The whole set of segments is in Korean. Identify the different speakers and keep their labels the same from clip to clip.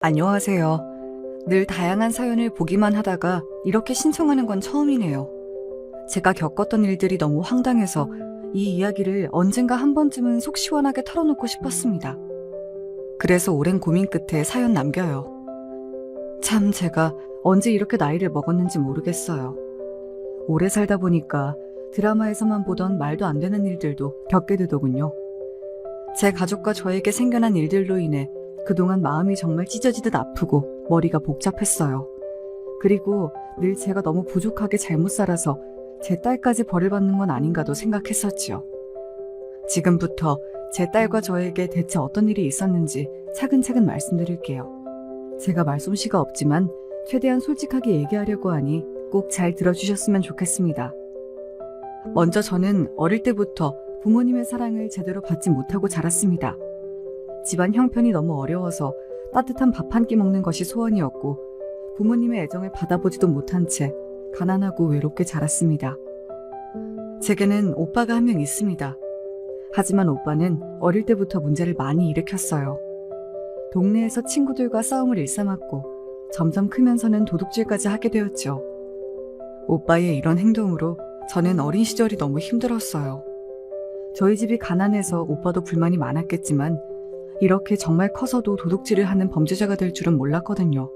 Speaker 1: 안녕하세요. 늘 다양한 사연을 보기만 하다가 이렇게 신청하는 건 처음이네요. 제가 겪었던 일들이 너무 황당해서 이 이야기를 언젠가 한 번쯤은 속 시원하게 털어놓고 싶었습니다. 그래서 오랜 고민 끝에 사연 남겨요. 참 제가 언제 이렇게 나이를 먹었는지 모르겠어요. 오래 살다 보니까 드라마에서만 보던 말도 안 되는 일들도 겪게 되더군요. 제 가족과 저에게 생겨난 일들로 인해 그동안 마음이 정말 찢어지듯 아프고 머리가 복잡했어요. 그리고 늘 제가 너무 부족하게 잘못 살아서 제 딸까지 벌을 받는 건 아닌가도 생각했었지요. 지금부터 제 딸과 저에게 대체 어떤 일이 있었는지 차근차근 말씀드릴게요. 제가 말솜씨가 없지만 최대한 솔직하게 얘기하려고 하니 꼭 잘 들어주셨으면 좋겠습니다. 먼저 저는 어릴 때부터 부모님의 사랑을 제대로 받지 못하고 자랐습니다. 집안 형편이 너무 어려워서 따뜻한 밥 한 끼 먹는 것이 소원이었고 부모님의 애정을 받아보지도 못한 채 가난하고 외롭게 자랐습니다. 제게는 오빠가 한 명 있습니다. 하지만 오빠는 어릴 때부터 문제를 많이 일으켰어요. 동네에서 친구들과 싸움을 일삼았고 점점 크면서는 도둑질까지 하게 되었죠. 오빠의 이런 행동으로 저는 어린 시절이 너무 힘들었어요. 저희 집이 가난해서 오빠도 불만이 많았겠지만 이렇게 정말 커서도 도둑질을 하는 범죄자가 될 줄은 몰랐거든요.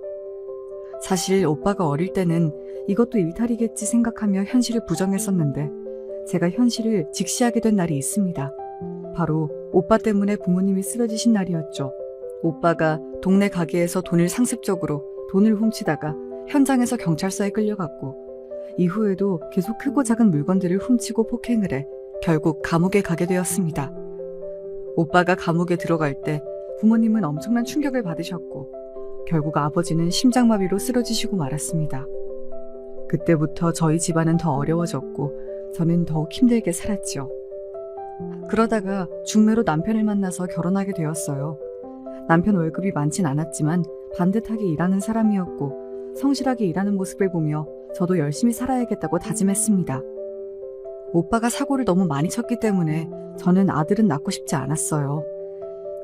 Speaker 1: 사실 오빠가 어릴 때는 이것도 일탈이겠지 생각하며 현실을 부정했었는데 제가 현실을 직시하게 된 날이 있습니다. 바로 오빠 때문에 부모님이 쓰러지신 날이었죠. 오빠가 동네 가게에서 돈을 상습적으로 돈을 훔치다가 현장에서 경찰서에 끌려갔고 이후에도 계속 크고 작은 물건들을 훔치고 폭행을 해 결국 감옥에 가게 되었습니다. 오빠가 감옥에 들어갈 때 부모님은 엄청난 충격을 받으셨고 결국 아버지는 심장마비로 쓰러지시고 말았습니다. 그때부터 저희 집안은 더 어려워졌고 저는 더욱 힘들게 살았지요. 그러다가 중매로 남편을 만나서 결혼하게 되었어요. 남편 월급이 많진 않았지만 반듯하게 일하는 사람이었고 성실하게 일하는 모습을 보며 저도 열심히 살아야겠다고 다짐했습니다. 오빠가 사고를 너무 많이 쳤기 때문에 저는 아들은 낳고 싶지 않았어요.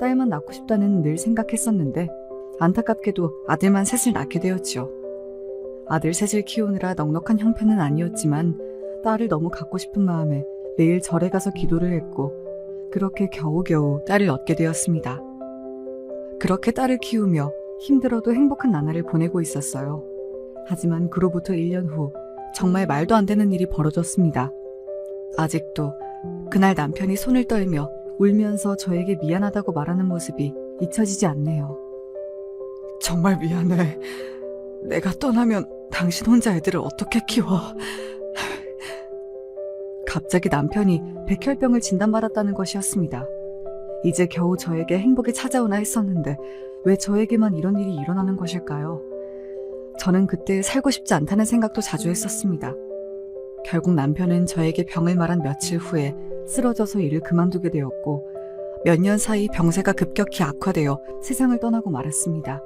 Speaker 1: 딸만 낳고 싶다는 늘 생각했었는데 안타깝게도 아들만 셋을 낳게 되었죠. 아들 셋을 키우느라 넉넉한 형편은 아니었지만 딸을 너무 갖고 싶은 마음에 매일 절에 가서 기도를 했고 그렇게 겨우겨우 딸을 얻게 되었습니다. 그렇게 딸을 키우며 힘들어도 행복한 나날을 보내고 있었어요. 하지만 그로부터 1년 후 정말 말도 안 되는 일이 벌어졌습니다. 아직도 그날 남편이 손을 떨며 울면서 저에게 미안하다고 말하는 모습이 잊혀지지 않네요. 정말 미안해. 내가 떠나면 당신 혼자 애들을 어떻게 키워? 갑자기 남편이 백혈병을 진단받았다는 것이었습니다. 이제 겨우 저에게 행복이 찾아오나 했었는데 왜 저에게만 이런 일이 일어나는 것일까요? 저는 그때 살고 싶지 않다는 생각도 자주 했었습니다. 결국 남편은 저에게 병을 말한 며칠 후에 쓰러져서 일을 그만두게 되었고 몇 년 사이 병세가 급격히 악화되어 세상을 떠나고 말았습니다.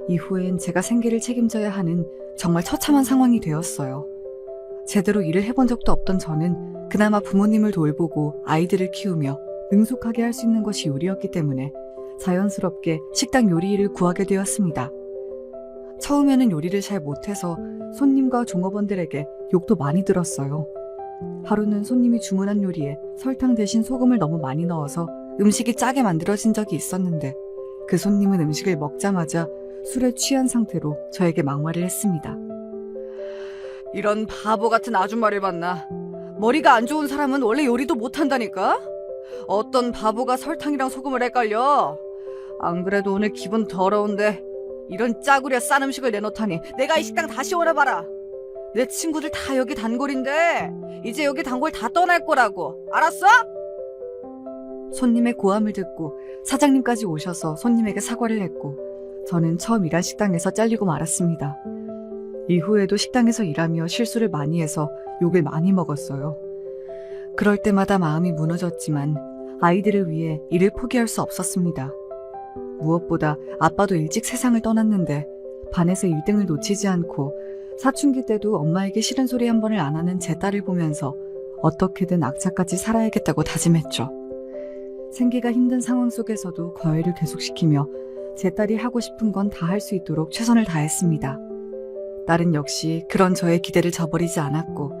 Speaker 1: 이후엔 제가 생계를 책임져야 하는 정말 처참한 상황이 되었어요. 제대로 일을 해본 적도 없던 저는 그나마 부모님을 돌보고 아이들을 키우며 능숙하게 할 수 있는 것이 요리였기 때문에 자연스럽게 식당 요리 일을 구하게 되었습니다. 처음에는 요리를 잘 못해서 손님과 종업원들에게 욕도 많이 들었어요. 하루는 손님이 주문한 요리에 설탕 대신 소금을 너무 많이 넣어서 음식이 짜게 만들어진 적이 있었는데 그 손님은 음식을 먹자마자 술에 취한 상태로 저에게 막말을 했습니다. 이런 바보 같은 아줌마를 봤나? 머리가 안 좋은 사람은 원래 요리도 못한다니까? 어떤 바보가 설탕이랑 소금을 헷갈려? 안 그래도 오늘 기분 더러운데 이런 짜구려 싼 음식을 내놓다니 내가 이 식당 다시 오라봐라. 내 친구들 다 여기 단골인데 이제 여기 단골 다 떠날 거라고. 알았어? 손님의 고함을 듣고 사장님까지 오셔서 손님에게 사과를 했고 저는 처음 일한 식당에서 잘리고 말았습니다. 이후에도 식당에서 일하며 실수를 많이 해서 욕을 많이 먹었어요. 그럴 때마다 마음이 무너졌지만 아이들을 위해 일을 포기할 수 없었습니다. 무엇보다 아빠도 일찍 세상을 떠났는데 반에서 1등을 놓치지 않고 사춘기 때도 엄마에게 싫은 소리 한 번을 안 하는 제 딸을 보면서 어떻게든 악착같이 살아야겠다고 다짐했죠. 생계가 힘든 상황 속에서도 과외를 계속시키며 제 딸이 하고 싶은 건 다 할 수 있도록 최선을 다했습니다. 딸은 역시 그런 저의 기대를 저버리지 않았고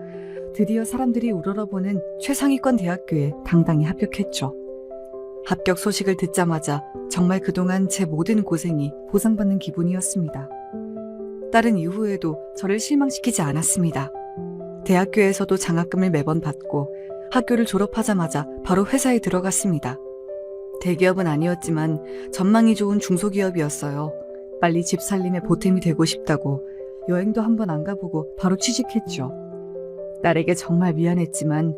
Speaker 1: 드디어 사람들이 우러러보는 최상위권 대학교에 당당히 합격했죠. 합격 소식을 듣자마자 정말 그동안 제 모든 고생이 보상받는 기분이었습니다. 딸은 이후에도 저를 실망시키지 않았습니다. 대학교에서도 장학금을 매번 받고 학교를 졸업하자마자 바로 회사에 들어갔습니다. 대기업은 아니었지만 전망이 좋은 중소기업이었어요. 빨리 집 살림에 보탬이 되고 싶다고 여행도 한번 안 가보고 바로 취직했죠. 딸에게 정말 미안했지만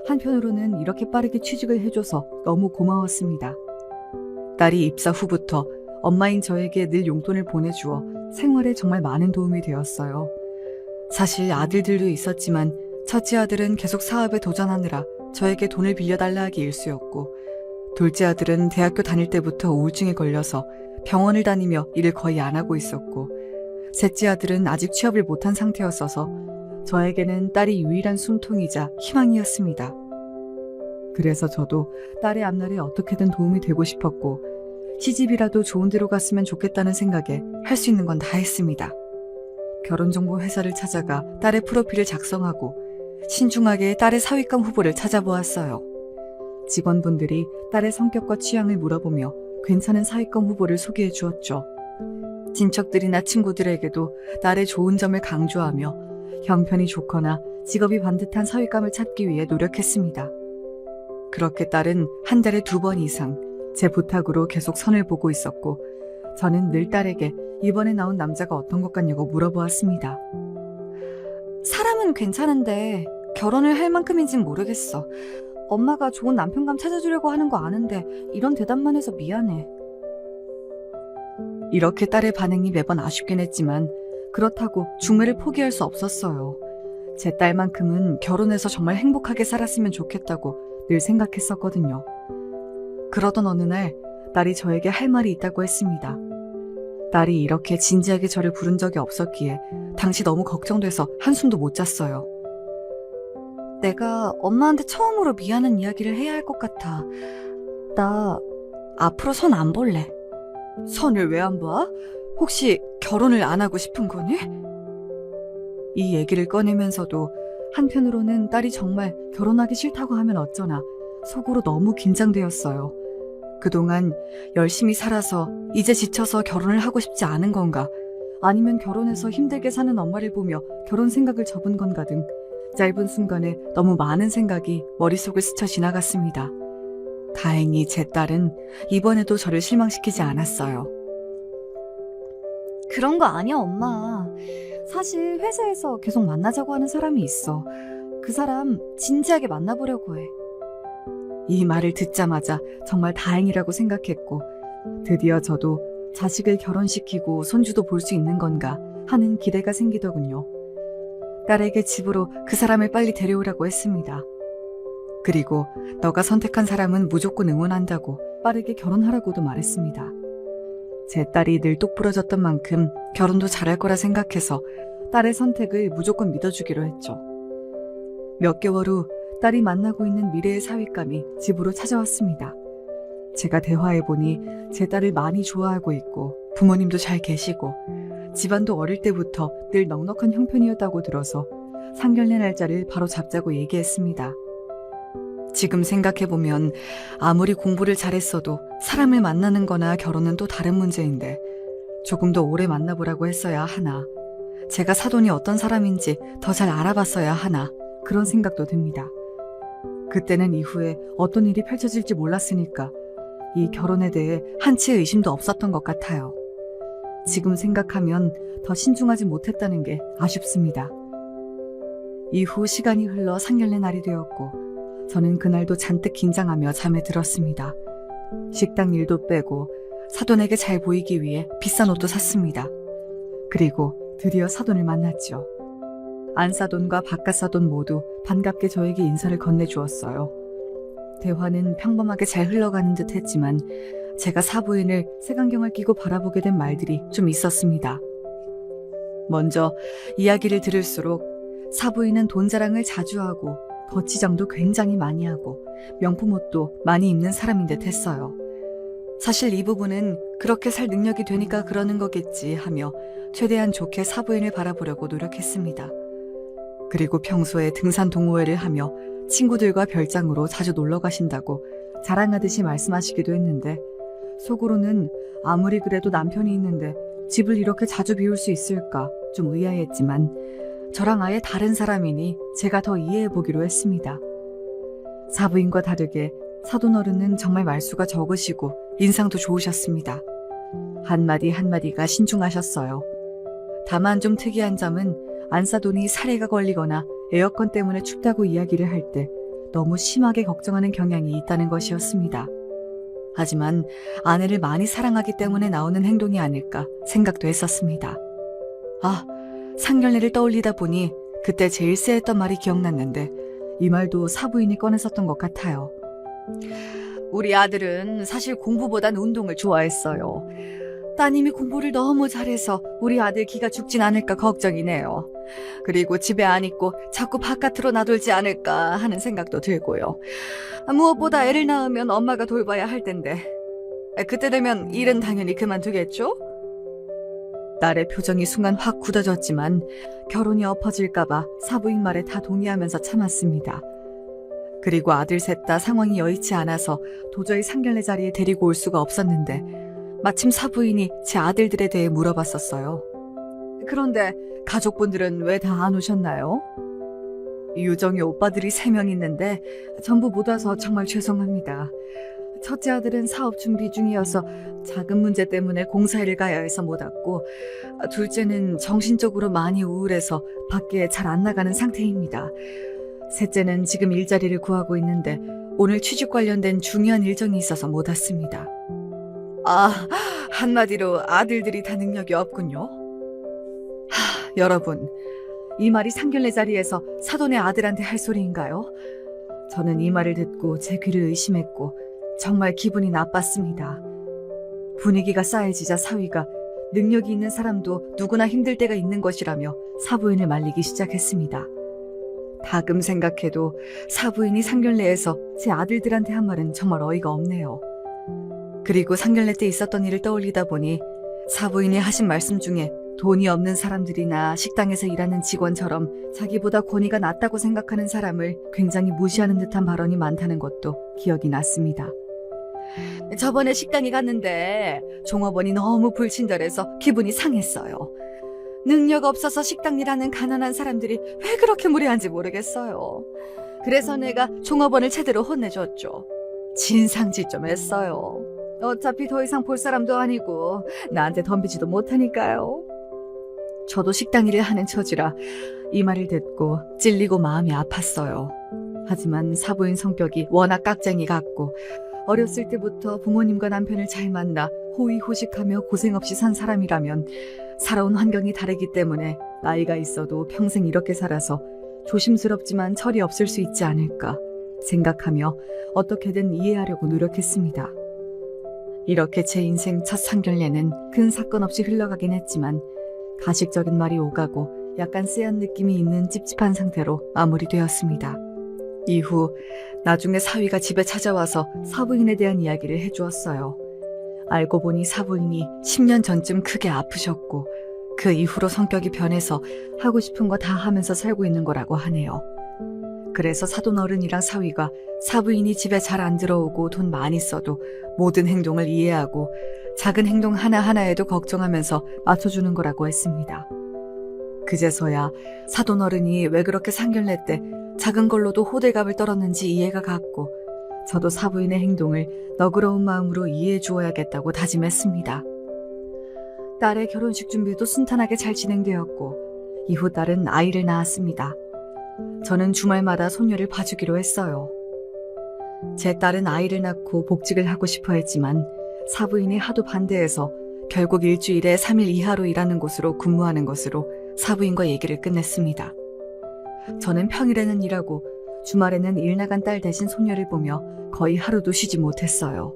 Speaker 1: 한편으로는 이렇게 빠르게 취직을 해줘서 너무 고마웠습니다. 딸이 입사 후부터 엄마인 저에게 늘 용돈을 보내주어 생활에 정말 많은 도움이 되었어요. 사실 아들들도 있었지만 첫째 아들은 계속 사업에 도전하느라 저에게 돈을 빌려달라 하기 일쑤였고 둘째 아들은 대학교 다닐 때부터 우울증에 걸려서 병원을 다니며 일을 거의 안 하고 있었고 셋째 아들은 아직 취업을 못한 상태였어서 저에게는 딸이 유일한 숨통이자 희망이었습니다. 그래서 저도 딸의 앞날에 어떻게든 도움이 되고 싶었고 시집이라도 좋은 데로 갔으면 좋겠다는 생각에 할 수 있는 건 다 했습니다. 결혼정보 회사를 찾아가 딸의 프로필을 작성하고 신중하게 딸의 사위감 후보를 찾아보았어요. 직원분들이 딸의 성격과 취향을 물어보며 괜찮은 사위감 후보를 소개해 주었죠. 친척들이나 친구들에게도 딸의 좋은 점을 강조하며 형편이 좋거나 직업이 반듯한 사위감을 찾기 위해 노력했습니다. 그렇게 딸은 한 달에 2번 이상 제 부탁으로 계속 선을 보고 있었고 저는 늘 딸에게 이번에 나온 남자가 어떤 것 같냐고 물어보았습니다. 사람은 괜찮은데 결혼을 할 만큼인진 모르겠어. 엄마가 좋은 남편감 찾아주려고 하는 거 아는데 이런 대답만 해서 미안해. 이렇게 딸의 반응이 매번 아쉽긴 했지만 그렇다고 중매를 포기할 수 없었어요. 제 딸만큼은 결혼해서 정말 행복하게 살았으면 좋겠다고 늘 생각했었거든요. 그러던 어느 날 딸이 저에게 할 말이 있다고 했습니다. 딸이 이렇게 진지하게 저를 부른 적이 없었기에 당시 너무 걱정돼서 한숨도 못 잤어요. 내가 엄마한테 처음으로 미안한 이야기를 해야 할 것 같아. 나 앞으로 선 안 볼래. 선을 왜 안 봐? 혹시 결혼을 안 하고 싶은 거니? 이 얘기를 꺼내면서도 한편으로는 딸이 정말 결혼하기 싫다고 하면 어쩌나 속으로 너무 긴장되었어요. 그동안 열심히 살아서 이제 지쳐서 결혼을 하고 싶지 않은 건가? 아니면 결혼해서 힘들게 사는 엄마를 보며 결혼 생각을 접은 건가 등 짧은 순간에 너무 많은 생각이 머릿속을 스쳐 지나갔습니다. 다행히 제 딸은 이번에도 저를 실망시키지 않았어요. 그런 거 아니야, 엄마. 사실 회사에서 계속 만나자고 하는 사람이 있어. 그 사람 진지하게 만나보려고 해. 이 말을 듣자마자 정말 다행이라고 생각했고 드디어 저도 자식을 결혼시키고 손주도 볼 수 있는 건가 하는 기대가 생기더군요. 딸에게 집으로 그 사람을 빨리 데려오라고 했습니다. 그리고 너가 선택한 사람은 무조건 응원한다고 빠르게 결혼하라고도 말했습니다. 제 딸이 늘 똑부러졌던 만큼 결혼도 잘할 거라 생각해서 딸의 선택을 무조건 믿어주기로 했죠. 몇 개월 후 딸이 만나고 있는 미래의 사위감이 집으로 찾아왔습니다. 제가 대화해보니 제 딸을 많이 좋아하고 있고 부모님도 잘 계시고 집안도 어릴 때부터 늘 넉넉한 형편이었다고 들어서 상견례 날짜를 바로 잡자고 얘기했습니다. 지금 생각해보면 아무리 공부를 잘했어도 사람을 만나는 거나 결혼은 또 다른 문제인데 조금 더 오래 만나보라고 했어야 하나, 제가 사돈이 어떤 사람인지 더 잘 알아봤어야 하나 그런 생각도 듭니다. 그때는 이후에 어떤 일이 펼쳐질지 몰랐으니까 이 결혼에 대해 한치의 의심도 없었던 것 같아요. 지금 생각하면 더 신중하지 못했다는 게 아쉽습니다. 이후 시간이 흘러 상견례 날이 되었고 저는 그날도 잔뜩 긴장하며 잠에 들었습니다. 식당 일도 빼고 사돈에게 잘 보이기 위해 비싼 옷도 샀습니다. 그리고 드디어 사돈을 만났죠. 안사돈과 바깥사돈 모두 반갑게 저에게 인사를 건네주었어요. 대화는 평범하게 잘 흘러가는 듯 했지만 제가 사부인을 색안경을 끼고 바라보게 된 말들이 좀 있었습니다. 먼저 이야기를 들을수록 사부인은 돈 자랑을 자주 하고 거치장도 굉장히 많이 하고 명품 옷도 많이 입는 사람인 듯 했어요. 사실 이 부분은 그렇게 살 능력이 되니까 그러는 거겠지 하며 최대한 좋게 사부인을 바라보려고 노력했습니다. 그리고 평소에 등산 동호회를 하며 친구들과 별장으로 자주 놀러 가신다고 자랑하듯이 말씀하시기도 했는데 속으로는 아무리 그래도 남편이 있는데 집을 이렇게 자주 비울 수 있을까 좀 의아했지만 저랑 아예 다른 사람이니 제가 더 이해해보기로 했습니다. 사부인과 다르게 사돈어른은 정말 말수가 적으시고 인상도 좋으셨습니다. 한마디 한마디가 신중하셨어요. 다만 좀 특이한 점은 안사돈이 사례가 걸리거나 에어컨 때문에 춥다고 이야기를 할 때 너무 심하게 걱정하는 경향이 있다는 것이었습니다. 하지만 아내를 많이 사랑하기 때문에 나오는 행동이 아닐까 생각도 했었습니다. 상견례를 떠올리다 보니 그때 제일 쎄했던 말이 기억났는데 이 말도 사부인이 꺼냈었던 것 같아요. 우리 아들은 사실 공부보단 운동을 좋아했어요. 따님이 공부를 너무 잘해서 우리 아들 기가 죽진 않을까 걱정이네요. 그리고 집에 안 있고 자꾸 바깥으로 나돌지 않을까 하는 생각도 들고요. 무엇보다 애를 낳으면 엄마가 돌봐야 할 텐데 그때 되면 일은 당연히 그만두겠죠? 딸의 표정이 순간 확 굳어졌지만 결혼이 엎어질까봐 사부인 말에 다 동의하면서 참았습니다. 그리고 아들 셋 다 상황이 여의치 않아서 도저히 상견례 자리에 데리고 올 수가 없었는데 마침 사부인이 제 아들들에 대해 물어봤었어요. 그런데 가족분들은 왜 다 안 오셨나요? 유정이 오빠들이 3명 있는데 전부 못 와서 정말 죄송합니다. 첫째 아들은 사업 준비 중이어서 자금 문제 때문에 공사일을 가야 해서 못 왔고 둘째는 정신적으로 많이 우울해서 밖에 잘 안 나가는 상태입니다. 셋째는 지금 일자리를 구하고 있는데 오늘 취직 관련된 중요한 일정이 있어서 못 왔습니다. 한마디로 아들들이 다 능력이 없군요. 여러분, 이 말이 상견례 자리에서 사돈의 아들한테 할 소리인가요? 저는 이 말을 듣고 제 귀를 의심했고 정말 기분이 나빴습니다. 분위기가 싸해지자 사위가 능력이 있는 사람도 누구나 힘들 때가 있는 것이라며 사부인을 말리기 시작했습니다. 다금 생각해도 사부인이 상견례에서 제 아들들한테 한 말은 정말 어이가 없네요. 그리고 상견례 때 있었던 일을 떠올리다 보니 사부인이 하신 말씀 중에 돈이 없는 사람들이나 식당에서 일하는 직원처럼 자기보다 권위가 낮다고 생각하는 사람을 굉장히 무시하는 듯한 발언이 많다는 것도 기억이 났습니다. 저번에 식당에 갔는데 종업원이 너무 불친절해서 기분이 상했어요. 능력 없어서 식당 일하는 가난한 사람들이 왜 그렇게 무례한지 모르겠어요. 그래서 내가 종업원을 제대로 혼내줬죠. 진상짓 좀 했어요. 어차피 더 이상 볼 사람도 아니고 나한테 덤비지도 못하니까요. 저도 식당 일을 하는 처지라 이 말을 듣고 찔리고 마음이 아팠어요. 하지만 사부인 성격이 워낙 깍쟁이 같고 어렸을 때부터 부모님과 남편을 잘 만나 호의호식하며 고생 없이 산 사람이라면 살아온 환경이 다르기 때문에 나이가 있어도 평생 이렇게 살아서 조심스럽지만 철이 없을 수 있지 않을까 생각하며 어떻게든 이해하려고 노력했습니다. 이렇게 제 인생 첫 상견례는 큰 사건 없이 흘러가긴 했지만 가식적인 말이 오가고 약간 쎄한 느낌이 있는 찝찝한 상태로 마무리되었습니다. 이후 나중에 사위가 집에 찾아와서 사부인에 대한 이야기를 해주었어요. 알고 보니 사부인이 10년 전쯤 크게 아프셨고 그 이후로 성격이 변해서 하고 싶은 거 다 하면서 살고 있는 거라고 하네요. 그래서 사돈어른이랑 사위가 사부인이 집에 잘 안 들어오고 돈 많이 써도 모든 행동을 이해하고 작은 행동 하나하나에도 걱정하면서 맞춰주는 거라고 했습니다. 그제서야 사돈어른이 왜 그렇게 상견례 때 작은 걸로도 호들갑을 떨었는지 이해가 갔고 저도 사부인의 행동을 너그러운 마음으로 이해해 주어야겠다고 다짐했습니다. 딸의 결혼식 준비도 순탄하게 잘 진행되었고 이후 딸은 아이를 낳았습니다. 저는 주말마다 손녀를 봐주기로 했어요. 제 딸은 아이를 낳고 복직을 하고 싶어 했지만 사부인이 하도 반대해서 결국 일주일에 3일 이하로 일하는 곳으로 근무하는 것으로 사부인과 얘기를 끝냈습니다. 저는 평일에는 일하고 주말에는 일 나간 딸 대신 손녀를 보며 거의 하루도 쉬지 못했어요.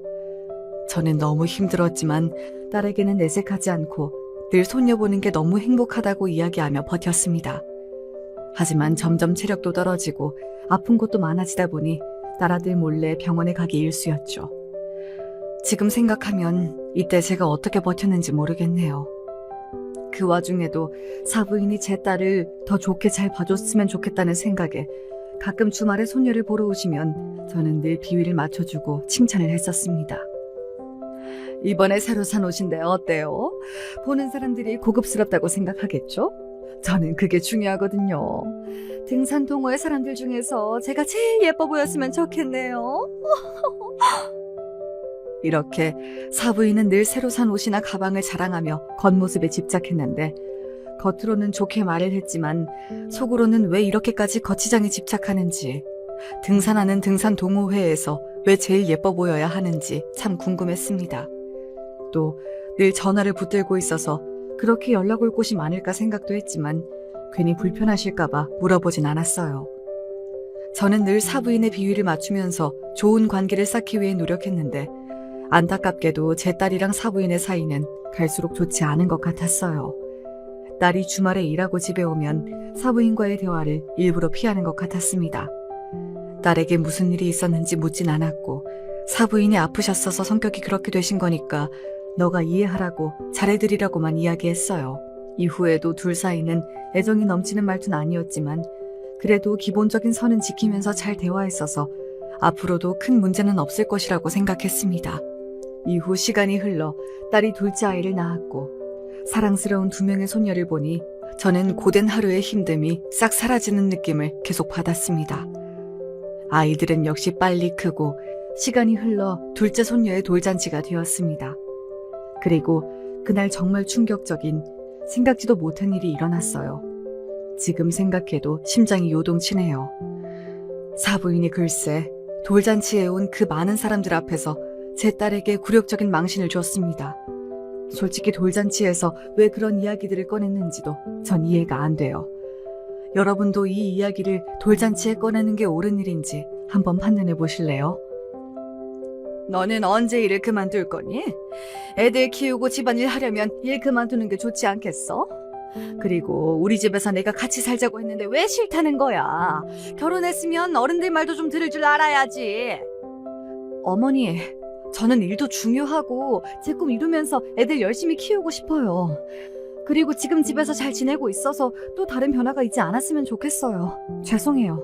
Speaker 1: 저는 너무 힘들었지만 딸에게는 내색하지 않고 늘 손녀 보는 게 너무 행복하다고 이야기하며 버텼습니다. 하지만 점점 체력도 떨어지고 아픈 곳도 많아지다 보니 딸아들 몰래 병원에 가기 일쑤였죠. 지금 생각하면 이때 제가 어떻게 버텼는지 모르겠네요. 그 와중에도 사부인이 제 딸을 더 좋게 잘 봐줬으면 좋겠다는 생각에 가끔 주말에 손녀를 보러 오시면 저는 늘 비위를 맞춰주고 칭찬을 했었습니다. 이번에 새로 산 옷인데 어때요? 보는 사람들이 고급스럽다고 생각하겠죠? 저는 그게 중요하거든요. 등산 동호회 사람들 중에서 제가 제일 예뻐 보였으면 좋겠네요. 이렇게 사부인은 늘 새로 산 옷이나 가방을 자랑하며 겉모습에 집착했는데 겉으로는 좋게 말을 했지만 속으로는 왜 이렇게까지 거치장에 집착하는지, 등산하는 등산 동호회에서 왜 제일 예뻐 보여야 하는지 참 궁금했습니다. 또 늘 전화를 붙들고 있어서 그렇게 연락 올 곳이 많을까 생각도 했지만 괜히 불편하실까봐 물어보진 않았어요. 저는 늘 사부인의 비위를 맞추면서 좋은 관계를 쌓기 위해 노력했는데 안타깝게도 제 딸이랑 사부인의 사이는 갈수록 좋지 않은 것 같았어요. 딸이 주말에 일하고 집에 오면 사부인과의 대화를 일부러 피하는 것 같았습니다. 딸에게 무슨 일이 있었는지 묻진 않았고 사부인이 아프셨어서 성격이 그렇게 되신 거니까 너가 이해하라고 잘해드리라고만 이야기했어요. 이후에도 둘 사이는 애정이 넘치는 말투는 아니었지만 그래도 기본적인 선은 지키면서 잘 대화했어서 앞으로도 큰 문제는 없을 것이라고 생각했습니다. 이후 시간이 흘러 딸이 둘째 아이를 낳았고 사랑스러운 2명의 손녀를 보니 저는 고된 하루의 힘듦이 싹 사라지는 느낌을 계속 받았습니다. 아이들은 역시 빨리 크고 시간이 흘러 둘째 손녀의 돌잔치가 되었습니다. 그리고 그날 정말 충격적인 생각지도 못한 일이 일어났어요. 지금 생각해도 심장이 요동치네요. 사부인이 글쎄 돌잔치에 온 그 많은 사람들 앞에서 제 딸에게 굴욕적인 망신을 줬습니다. 솔직히 돌잔치에서 왜 그런 이야기들을 꺼냈는지도 전 이해가 안 돼요. 여러분도 이 이야기를 돌잔치에 꺼내는 게 옳은 일인지 한번 판단해 보실래요? 너는 언제 일을 그만둘 거니? 애들 키우고 집안일 하려면 일 그만두는 게 좋지 않겠어? 그리고 우리 집에서 내가 같이 살자고 했는데 왜 싫다는 거야? 결혼했으면 어른들 말도 좀 들을 줄 알아야지. 어머니, 저는 일도 중요하고 제 꿈 이루면서 애들 열심히 키우고 싶어요. 그리고 지금 집에서 잘 지내고 있어서 또 다른 변화가 있지 않았으면 좋겠어요. 죄송해요.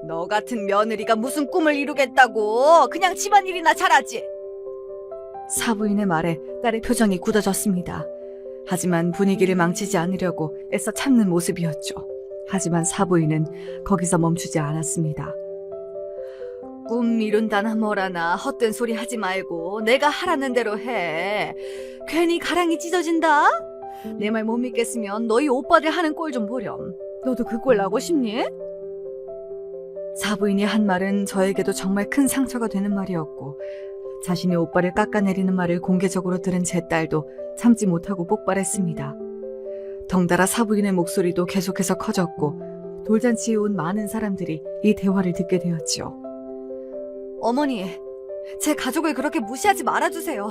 Speaker 1: 너 같은 며느리가 무슨 꿈을 이루겠다고. 그냥 집안일이나 잘하지. 사부인의 말에 딸의 표정이 굳어졌습니다. 하지만 분위기를 망치지 않으려고 애써 참는 모습이었죠. 하지만 사부인은 거기서 멈추지 않았습니다. 꿈 이룬다나 뭐라나 헛된 소리 하지 말고 내가 하라는 대로 해. 괜히 가랑이 찢어진다? 내 말 못 믿겠으면 너희 오빠들 하는 꼴 좀 보렴. 너도 그 꼴 나고 싶니? 사부인이 한 말은 저에게도 정말 큰 상처가 되는 말이었고 자신의 오빠를 깎아내리는 말을 공개적으로 들은 제 딸도 참지 못하고 폭발했습니다. 덩달아 사부인의 목소리도 계속해서 커졌고 돌잔치에 온 많은 사람들이 이 대화를 듣게 되었지요. 어머니, 제 가족을 그렇게 무시하지 말아주세요.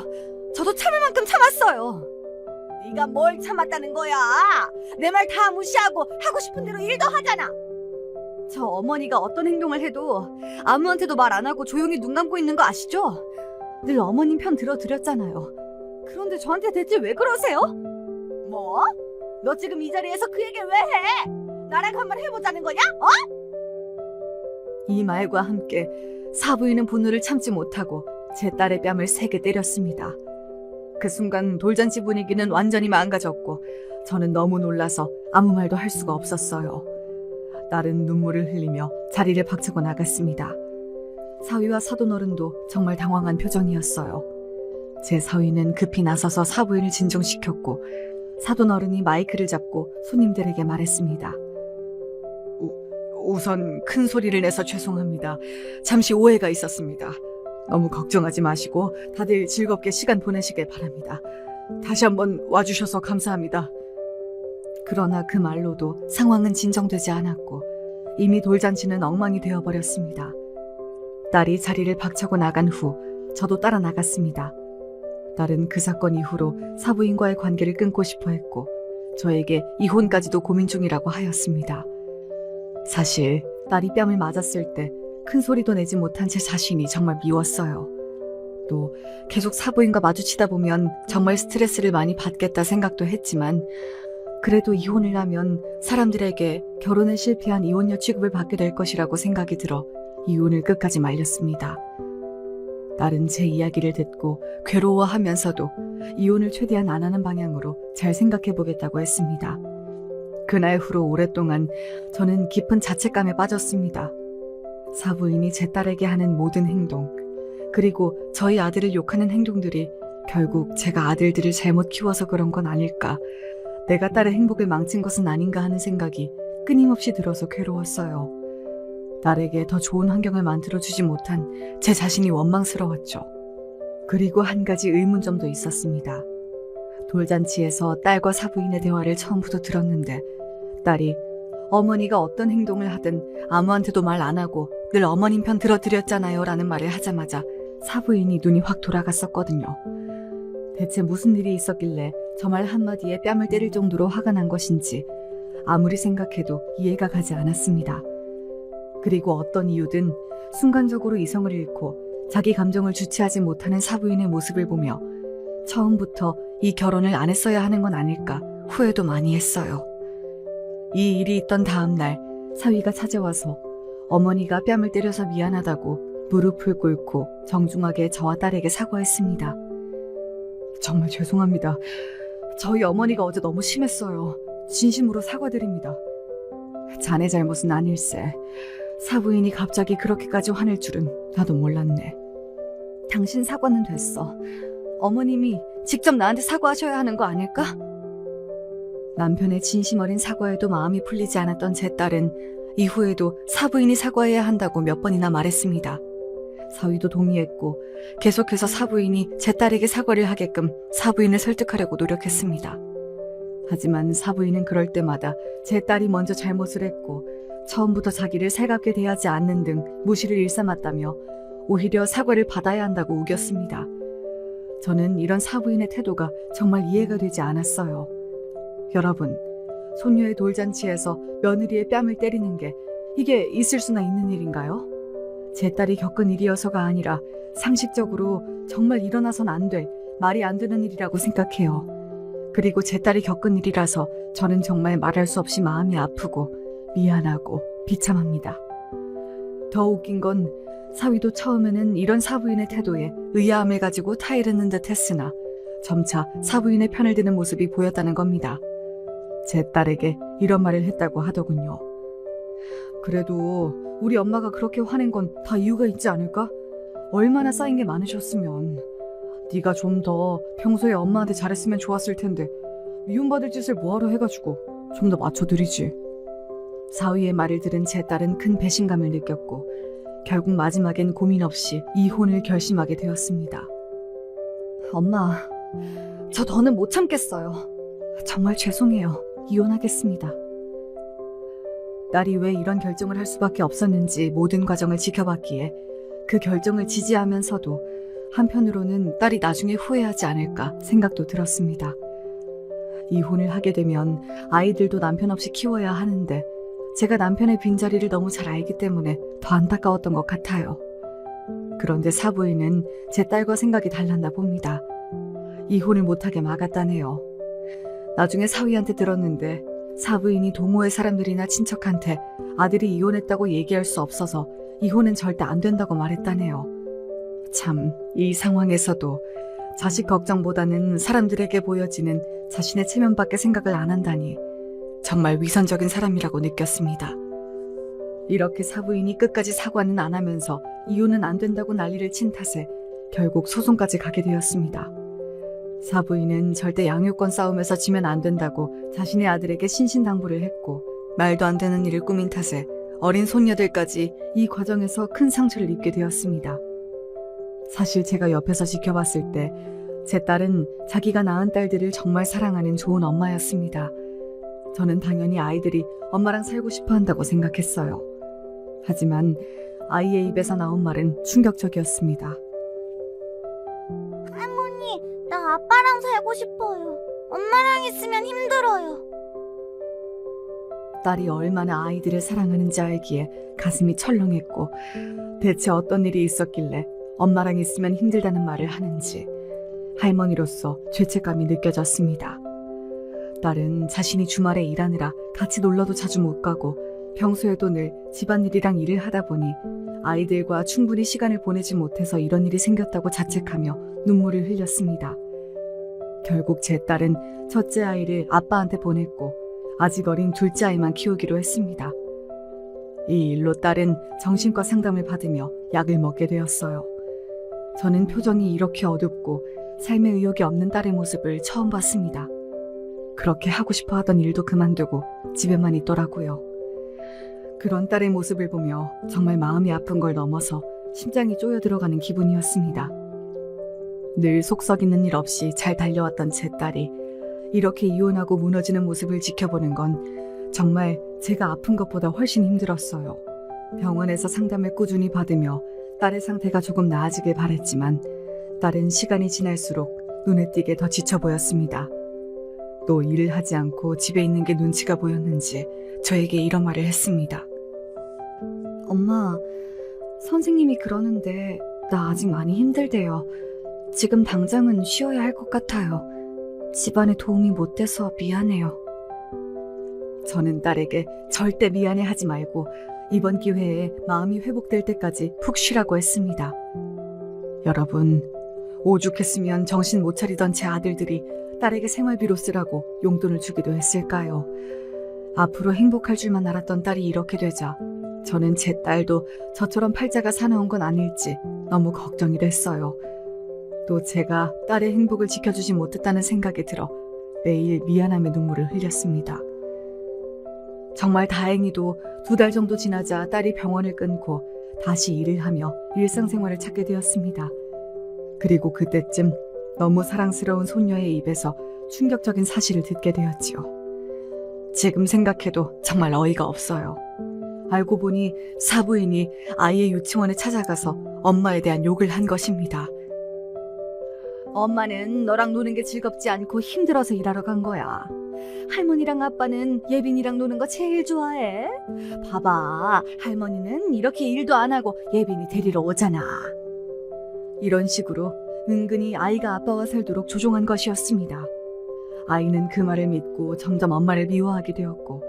Speaker 1: 저도 참을 만큼 참았어요. 네가 뭘 참았다는 거야? 내 말 다 무시하고 하고 싶은 대로 일도 하잖아. 저 어머니가 어떤 행동을 해도 아무한테도 말 안 하고 조용히 눈 감고 있는 거 아시죠? 늘 어머님 편 들어드렸잖아요. 그런데 저한테 대체 왜 그러세요? 뭐? 너 지금 이 자리에서 그 얘기를 왜 해? 나랑 한번 해보자는 거냐? 어? 이 말과 함께 사부인은 분노를 참지 못하고 제 딸의 뺨을 세게 때렸습니다. 그 순간 돌잔치 분위기는 완전히 망가졌고 저는 너무 놀라서 아무 말도 할 수가 없었어요. 딸은 눈물을 흘리며 자리를 박차고 나갔습니다. 사위와 사돈어른도 정말 당황한 표정이었어요. 제 사위는 급히 나서서 사부인을 진정시켰고 사돈어른이 마이크를 잡고 손님들에게 말했습니다. 우선 큰 소리를 내서 죄송합니다. 잠시 오해가 있었습니다. 너무 걱정하지 마시고 다들 즐겁게 시간 보내시길 바랍니다. 다시 한번 와주셔서 감사합니다. 그러나 그 말로도 상황은 진정되지 않았고 이미 돌잔치는 엉망이 되어버렸습니다. 딸이 자리를 박차고 나간 후 저도 따라 나갔습니다. 딸은 그 사건 이후로 사부인과의 관계를 끊고 싶어 했고 저에게 이혼까지도 고민 중이라고 하였습니다. 사실 딸이 뺨을 맞았을 때 큰 소리도 내지 못한 제 자신이 정말 미웠어요. 또 계속 사부인과 마주치다 보면 정말 스트레스를 많이 받겠다 생각도 했지만 그래도 이혼을 하면 사람들에게 결혼에 실패한 이혼녀 취급을 받게 될 것이라고 생각이 들어 이혼을 끝까지 말렸습니다. 딸은 제 이야기를 듣고 괴로워하면서도 이혼을 최대한 안 하는 방향으로 잘 생각해 보겠다고 했습니다. 그날 후로 오랫동안 저는 깊은 자책감에 빠졌습니다. 사부인이 제 딸에게 하는 모든 행동, 그리고 저희 아들을 욕하는 행동들이 결국 제가 아들들을 잘못 키워서 그런 건 아닐까, 내가 딸의 행복을 망친 것은 아닌가 하는 생각이 끊임없이 들어서 괴로웠어요. 딸에게 더 좋은 환경을 만들어주지 못한 제 자신이 원망스러웠죠. 그리고 한 가지 의문점도 있었습니다. 돌잔치에서 딸과 사부인의 대화를 처음부터 들었는데 딸이 어머니가 어떤 행동을 하든 아무한테도 말 안 하고 늘 어머님 편 들어드렸잖아요 라는 말을 하자마자 사부인이 눈이 확 돌아갔었거든요. 대체 무슨 일이 있었길래 저 말 한마디에 뺨을 때릴 정도로 화가 난 것인지 아무리 생각해도 이해가 가지 않았습니다. 그리고 어떤 이유든 순간적으로 이성을 잃고 자기 감정을 주체하지 못하는 사부인의 모습을 보며 처음부터 이 결혼을 안 했어야 하는 건 아닐까 후회도 많이 했어요. 이 일이 있던 다음 날 사위가 찾아와서 어머니가 뺨을 때려서 미안하다고 무릎을 꿇고 정중하게 저와 딸에게 사과했습니다. 정말 죄송합니다. 저희 어머니가 어제 너무 심했어요. 진심으로 사과드립니다. 자네 잘못은 아닐세. 사부인이 갑자기 그렇게까지 화낼 줄은 나도 몰랐네. 당신 사과는 됐어. 어머님이 직접 나한테 사과하셔야 하는 거 아닐까? 남편의 진심 어린 사과에도 마음이 풀리지 않았던 제 딸은 이후에도 사부인이 사과해야 한다고 몇 번이나 말했습니다. 사위도 동의했고 계속해서 사부인이 제 딸에게 사과를 하게끔 사부인을 설득하려고 노력했습니다. 하지만 사부인은 그럴 때마다 제 딸이 먼저 잘못을 했고 처음부터 자기를 살갑게 대하지 않는 등 무시를 일삼았다며 오히려 사과를 받아야 한다고 우겼습니다. 저는 이런 사부인의 태도가 정말 이해가 되지 않았어요. 여러분, 손녀의 돌잔치에서 며느리의 뺨을 때리는 게 이게 있을 수나 있는 일인가요? 제 딸이 겪은 일이어서가 아니라 상식적으로 정말 일어나선 안 될, 말이 안 되는 일이라고 생각해요. 그리고 제 딸이 겪은 일이라서 저는 정말 말할 수 없이 마음이 아프고 미안하고 비참합니다. 더 웃긴 건 사위도 처음에는 이런 사부인의 태도에 의아함을 가지고 타이르는 듯 했으나 점차 사부인의 편을 드는 모습이 보였다는 겁니다. 제 딸에게 이런 말을 했다고 하더군요. 그래도 우리 엄마가 그렇게 화낸 건 다 이유가 있지 않을까? 얼마나 쌓인 게 많으셨으면. 네가 좀 더 평소에 엄마한테 잘했으면 좋았을 텐데 미움받을 짓을 뭐하러 해가지고 좀 더 맞춰드리지. 사위의 말을 들은 제 딸은 큰 배신감을 느꼈고 결국 마지막엔 고민 없이 이혼을 결심하게 되었습니다. 엄마, 저 더는 못 참겠어요. 정말 죄송해요. 이혼하겠습니다. 딸이 왜 이런 결정을 할 수밖에 없었는지 모든 과정을 지켜봤기에 그 결정을 지지하면서도 한편으로는 딸이 나중에 후회하지 않을까 생각도 들었습니다. 이혼을 하게 되면 아이들도 남편 없이 키워야 하는데 제가 남편의 빈자리를 너무 잘 알기 때문에 더 안타까웠던 것 같아요. 그런데 사부인은 제 딸과 생각이 달랐나 봅니다. 이혼을 못하게 막았다네요. 나중에 사위한테 들었는데 사부인이 동호회 사람들이나 친척한테 아들이 이혼했다고 얘기할 수 없어서 이혼은 절대 안 된다고 말했다네요. 참, 이 상황에서도 자식 걱정보다는 사람들에게 보여지는 자신의 체면밖에 생각을 안 한다니 정말 위선적인 사람이라고 느꼈습니다. 이렇게 사부인이 끝까지 사과는 안 하면서 이혼은 안 된다고 난리를 친 탓에 결국 소송까지 가게 되었습니다. 사부인은 절대 양육권 싸움에서 지면 안 된다고 자신의 아들에게 신신당부를 했고 말도 안 되는 일을 꾸민 탓에 어린 손녀들까지 이 과정에서 큰 상처를 입게 되었습니다. 사실 제가 옆에서 지켜봤을 때 제 딸은 자기가 낳은 딸들을 정말 사랑하는 좋은 엄마였습니다. 저는 당연히 아이들이 엄마랑 살고 싶어 한다고 생각했어요. 하지만 아이의 입에서 나온 말은 충격적이었습니다.
Speaker 2: 할머니, 나 아빠랑 살고 싶어요. 엄마랑 있으면 힘들어요.
Speaker 1: 딸이 얼마나 아이들을 사랑하는지 알기에 가슴이 철렁했고 대체 어떤 일이 있었길래 엄마랑 있으면 힘들다는 말을 하는지 할머니로서 죄책감이 느껴졌습니다. 딸은 자신이 주말에 일하느라 같이 놀러도 자주 못 가고 평소에도 늘 집안일이랑 일을 하다 보니 아이들과 충분히 시간을 보내지 못해서 이런 일이 생겼다고 자책하며 눈물을 흘렸습니다. 결국 제 딸은 첫째 아이를 아빠한테 보냈고 아직 어린 둘째 아이만 키우기로 했습니다. 이 일로 딸은 정신과 상담을 받으며 약을 먹게 되었어요. 저는 표정이 이렇게 어둡고 삶의 의욕이 없는 딸의 모습을 처음 봤습니다. 그렇게 하고 싶어 하던 일도 그만두고 집에만 있더라고요. 그런 딸의 모습을 보며 정말 마음이 아픈 걸 넘어서 심장이 쪼여 들어가는 기분이었습니다. 늘 속 썩이는 일 없이 잘 달려왔던 제 딸이 이렇게 이혼하고 무너지는 모습을 지켜보는 건 정말 제가 아픈 것보다 훨씬 힘들었어요. 병원에서 상담을 꾸준히 받으며 딸의 상태가 조금 나아지길 바랬지만 딸은 시간이 지날수록 눈에 띄게 더 지쳐 보였습니다. 또 일을 하지 않고 집에 있는 게 눈치가 보였는지 저에게 이런 말을 했습니다. 엄마, 선생님이 그러는데 나 아직 많이 힘들대요. 지금 당장은 쉬어야 할 것 같아요. 집안에 도움이 못 돼서 미안해요. 저는 딸에게 절대 미안해하지 말고 이번 기회에 마음이 회복될 때까지 푹 쉬라고 했습니다. 여러분, 오죽했으면 정신 못 차리던 제 아들들이 딸에게 생활비로 쓰라고 용돈을 주기도 했을까요? 앞으로 행복할 줄만 알았던 딸이 이렇게 되자 저는 제 딸도 저처럼 팔자가 사나운 건 아닐지 너무 걱정이 됐어요. 또 제가 딸의 행복을 지켜주지 못했다는 생각이 들어 매일 미안함의 눈물을 흘렸습니다. 정말 다행히도 2달 정도 지나자 딸이 병원을 끊고 다시 일을 하며 일상생활을 찾게 되었습니다. 그리고 그때쯤 너무 사랑스러운 손녀의 입에서 충격적인 사실을 듣게 되었지요. 지금 생각해도 정말 어이가 없어요. 알고 보니 사부인이 아이의 유치원에 찾아가서 엄마에 대한 욕을 한 것입니다. 엄마는 너랑 노는 게 즐겁지 않고 힘들어서 일하러 간 거야. 할머니랑 아빠는 예빈이랑 노는 거 제일 좋아해. 봐봐, 할머니는 이렇게 일도 안 하고 예빈이 데리러 오잖아. 이런 식으로 은근히 아이가 아빠와 살도록 조종한 것이었습니다. 아이는 그 말을 믿고 점점 엄마를 미워하게 되었고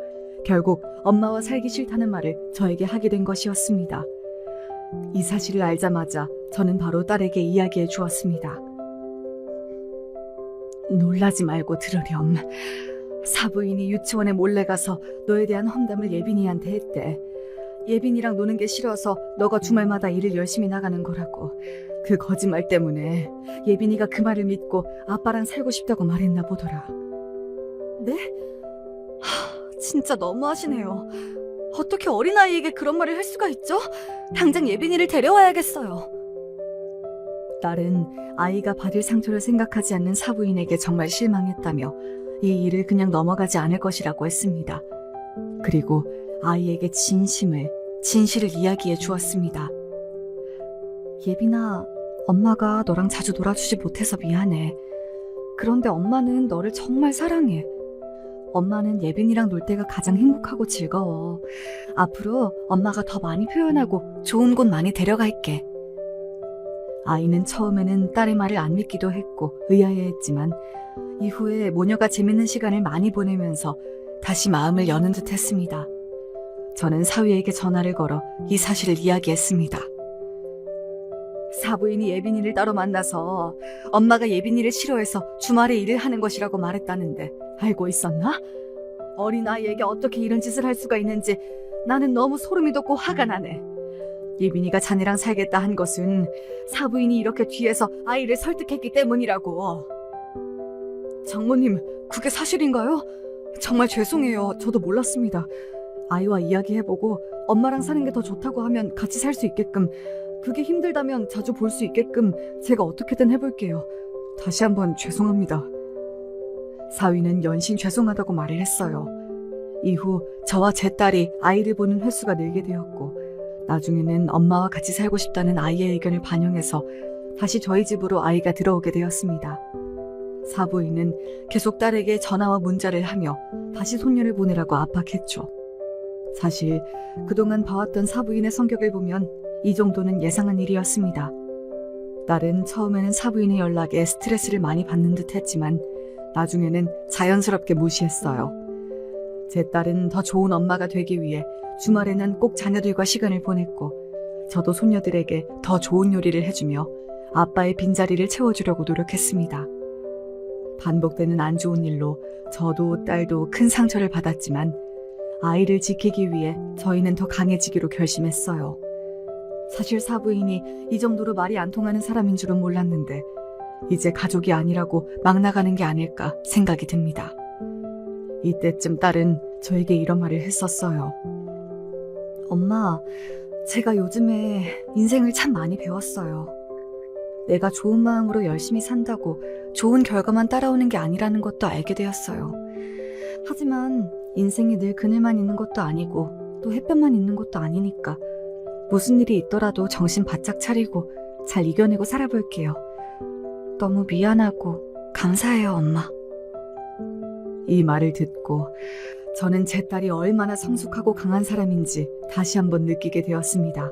Speaker 1: 결국 엄마와 살기 싫다는 말을 저에게 하게 된 것이었습니다. 이 사실을 알자마자 저는 바로 딸에게 이야기해 주었습니다. 놀라지 말고 들으렴. 사부인이 유치원에 몰래 가서 너에 대한 험담을 예빈이한테 했대. 예빈이랑 노는 게 싫어서 너가 주말마다 일을 열심히 나가는 거라고. 그 거짓말 때문에 예빈이가 그 말을 믿고 아빠랑 살고 싶다고 말했나 보더라. 네? 진짜 너무하시네요. 어떻게 어린아이에게 그런 말을 할 수가 있죠? 당장 예빈이를 데려와야겠어요. 딸은 아이가 받을 상처를 생각하지 않는 사부인에게 정말 실망했다며 이 일을 그냥 넘어가지 않을 것이라고 했습니다. 그리고 아이에게 진실을 이야기해 주었습니다. 예빈아, 엄마가 너랑 자주 놀아주지 못해서 미안해. 그런데 엄마는 너를 정말 사랑해. 엄마는 예빈이랑 놀 때가 가장 행복하고 즐거워. 앞으로 엄마가 더 많이 표현하고 좋은 곳 많이 데려갈게. 아이는 처음에는 딸의 말을 안 믿기도 했고 의아해했지만 이후에 모녀가 재밌는 시간을 많이 보내면서 다시 마음을 여는 듯 했습니다. 저는 사위에게 전화를 걸어 이 사실을 이야기했습니다. 사부인이 예빈이를 따로 만나서 엄마가 예빈이를 싫어해서 주말에 일을 하는 것이라고 말했다는데 알고 있었나? 어린아이에게 어떻게 이런 짓을 할 수가 있는지 나는 너무 소름이 돋고 화가 나네. 예빈이가 자네랑 살겠다 한 것은 사부인이 이렇게 뒤에서 아이를 설득했기 때문이라고. 장모님, 그게 사실인가요? 정말 죄송해요. 저도 몰랐습니다. 아이와 이야기해보고 엄마랑 사는 게 더 좋다고 하면 같이 살 수 있게끔, 그게 힘들다면 자주 볼 수 있게끔 제가 어떻게든 해볼게요. 다시 한번 죄송합니다. 사위는 연신 죄송하다고 말을 했어요. 이후 저와 제 딸이 아이를 보는 횟수가 늘게 되었고 나중에는 엄마와 같이 살고 싶다는 아이의 의견을 반영해서 다시 저희 집으로 아이가 들어오게 되었습니다. 사부인은 계속 딸에게 전화와 문자를 하며 다시 손녀를 보내라고 압박했죠. 사실 그동안 봐왔던 사부인의 성격을 보면 이 정도는 예상한 일이었습니다. 딸은 처음에는 사부인의 연락에 스트레스를 많이 받는 듯 했지만 나중에는 자연스럽게 무시했어요. 제 딸은 더 좋은 엄마가 되기 위해 주말에는 꼭 자녀들과 시간을 보냈고 저도 손녀들에게 더 좋은 요리를 해주며 아빠의 빈자리를 채워주려고 노력했습니다. 반복되는 안 좋은 일로 저도 딸도 큰 상처를 받았지만 아이를 지키기 위해 저희는 더 강해지기로 결심했어요. 사실 사부인이 이 정도로 말이 안 통하는 사람인 줄은 몰랐는데 이제 가족이 아니라고 막 나가는 게 아닐까 생각이 듭니다. 이때쯤 딸은 저에게 이런 말을 했었어요. 엄마, 제가 요즘에 인생을 참 많이 배웠어요. 내가 좋은 마음으로 열심히 산다고 좋은 결과만 따라오는 게 아니라는 것도 알게 되었어요. 하지만 인생이 늘 그늘만 있는 것도 아니고 또 햇볕만 있는 것도 아니니까 무슨 일이 있더라도 정신 바짝 차리고 잘 이겨내고 살아볼게요. 너무 미안하고 감사해요, 엄마. 이 말을 듣고 저는 제 딸이 얼마나 성숙하고 강한 사람인지 다시 한번 느끼게 되었습니다.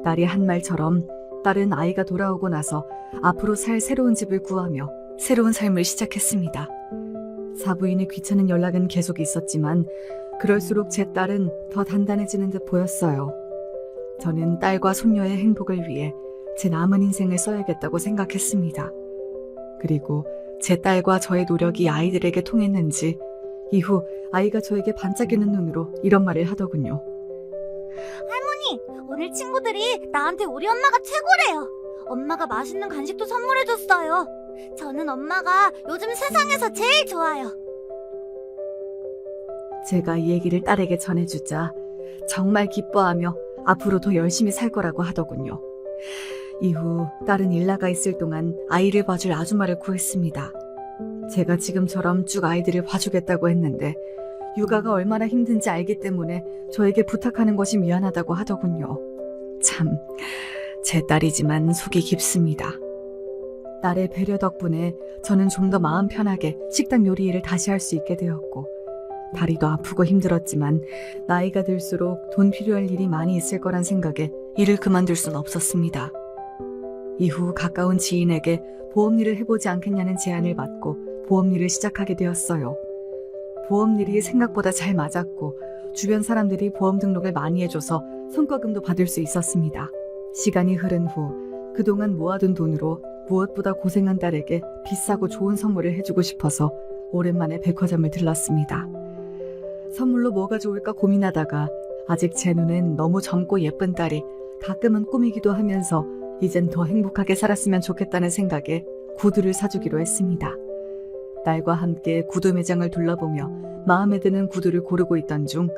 Speaker 1: 딸이 한 말처럼 딸은 아이가 돌아오고 나서 앞으로 살 새로운 집을 구하며 새로운 삶을 시작했습니다. 사부인의 귀찮은 연락은 계속 있었지만 그럴수록 제 딸은 더 단단해지는 듯 보였어요. 저는 딸과 손녀의 행복을 위해 제 남은 인생을 써야겠다고 생각했습니다. 그리고 제 딸과 저의 노력이 아이들에게 통했는지 이후 아이가 저에게 반짝이는 눈으로 이런 말을 하더군요.
Speaker 2: 할머니, 오늘 친구들이 나한테 우리 엄마가 최고래요. 엄마가 맛있는 간식도 선물해줬어요. 저는 엄마가 요즘 세상에서 제일 좋아요.
Speaker 1: 제가 이 얘기를 딸에게 전해주자 정말 기뻐하며 앞으로 더 열심히 살 거라고 하더군요. 이후 딸은 일 나가 있을 동안 아이를 봐줄 아주마를 구했습니다. 제가 지금처럼 쭉 아이들을 봐주겠다고 했는데 육아가 얼마나 힘든지 알기 때문에 저에게 부탁하는 것이 미안하다고 하더군요. 참, 제 딸이지만 속이 깊습니다. 딸의 배려 덕분에 저는 좀 더 마음 편하게 식당 요리 일을 다시 할 수 있게 되었고 다리도 아프고 힘들었지만 나이가 들수록 돈 필요할 일이 많이 있을 거란 생각에 일을 그만둘 순 없었습니다. 이후 가까운 지인에게 보험 일을 해보지 않겠냐는 제안을 받고 보험 일을 시작하게 되었어요. 보험 일이 생각보다 잘 맞았고 주변 사람들이 보험 등록을 많이 해줘서 성과금도 받을 수 있었습니다. 시간이 흐른 후 그동안 모아둔 돈으로 무엇보다 고생한 딸에게 비싸고 좋은 선물을 해주고 싶어서 오랜만에 백화점을 들렀습니다. 선물로 뭐가 좋을까 고민하다가 아직 제 눈엔 너무 젊고 예쁜 딸이 가끔은 꾸미기도 하면서 이젠 더 행복하게 살았으면 좋겠다는 생각에 구두를 사주기로 했습니다. 딸과 함께 구두 매장을 둘러보며 마음에 드는 구두를 고르고 있던 중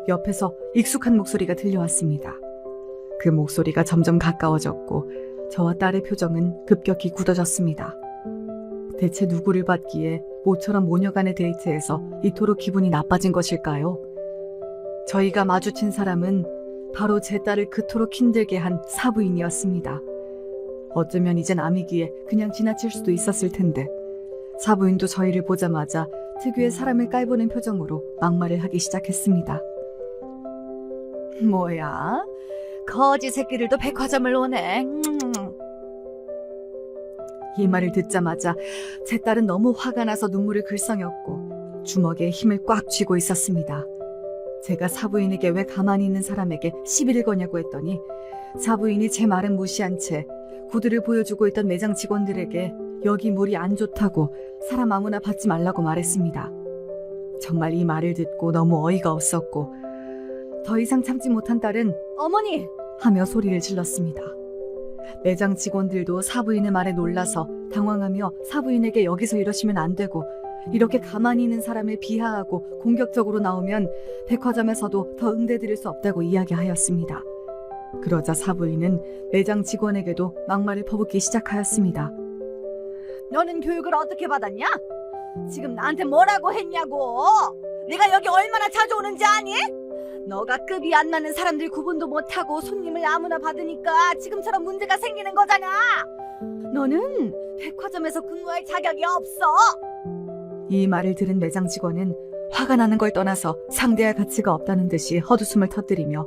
Speaker 1: 옆에서 익숙한 목소리가 들려왔습니다. 그 목소리가 점점 가까워졌고 저와 딸의 표정은 급격히 굳어졌습니다. 대체 누구를 받기에 모처럼 모녀간의 데이트에서 이토록 기분이 나빠진 것일까요? 저희가 마주친 사람은 바로 제 딸을 그토록 힘들게 한 사부인이었습니다. 어쩌면 이젠 암이기에 그냥 지나칠 수도 있었을 텐데 사부인도 저희를 보자마자 특유의 사람을 깔보는 표정으로 막말을 하기 시작했습니다. 뭐야? 거지 새끼들도 백화점을 오네. 이 말을 듣자마자 제 딸은 너무 화가 나서 눈물을 글썽였고 주먹에 힘을 꽉 쥐고 있었습니다. 제가 사부인에게 왜 가만히 있는 사람에게 시비를 거냐고 했더니 사부인이 제 말은 무시한 채 구두를 보여주고 있던 매장 직원들에게 여기 물이 안 좋다고 사람 아무나 받지 말라고 말했습니다. 정말 이 말을 듣고 너무 어이가 없었고 더 이상 참지 못한 딸은 어머니! 하며 소리를 질렀습니다. 매장 직원들도 사부인의 말에 놀라서 당황하며 사부인에게 여기서 이러시면 안 되고 이렇게 가만히 있는 사람을 비하하고 공격적으로 나오면 백화점에서도 더 응대드릴 수 없다고 이야기하였습니다. 그러자 사부인은 매장 직원에게도 막말을 퍼붓기 시작하였습니다. 너는 교육을 어떻게 받았냐? 지금 나한테 뭐라고 했냐고! 내가 여기 얼마나 자주 오는지 아니? 너가 급이 안 맞는 사람들 구분도 못하고 손님을 아무나 받으니까 지금처럼 문제가 생기는 거잖아! 너는 백화점에서 근무할 자격이 없어! 이 말을 들은 매장 직원은 화가 나는 걸 떠나서 상대할 가치가 없다는 듯이 헛웃음을 터뜨리며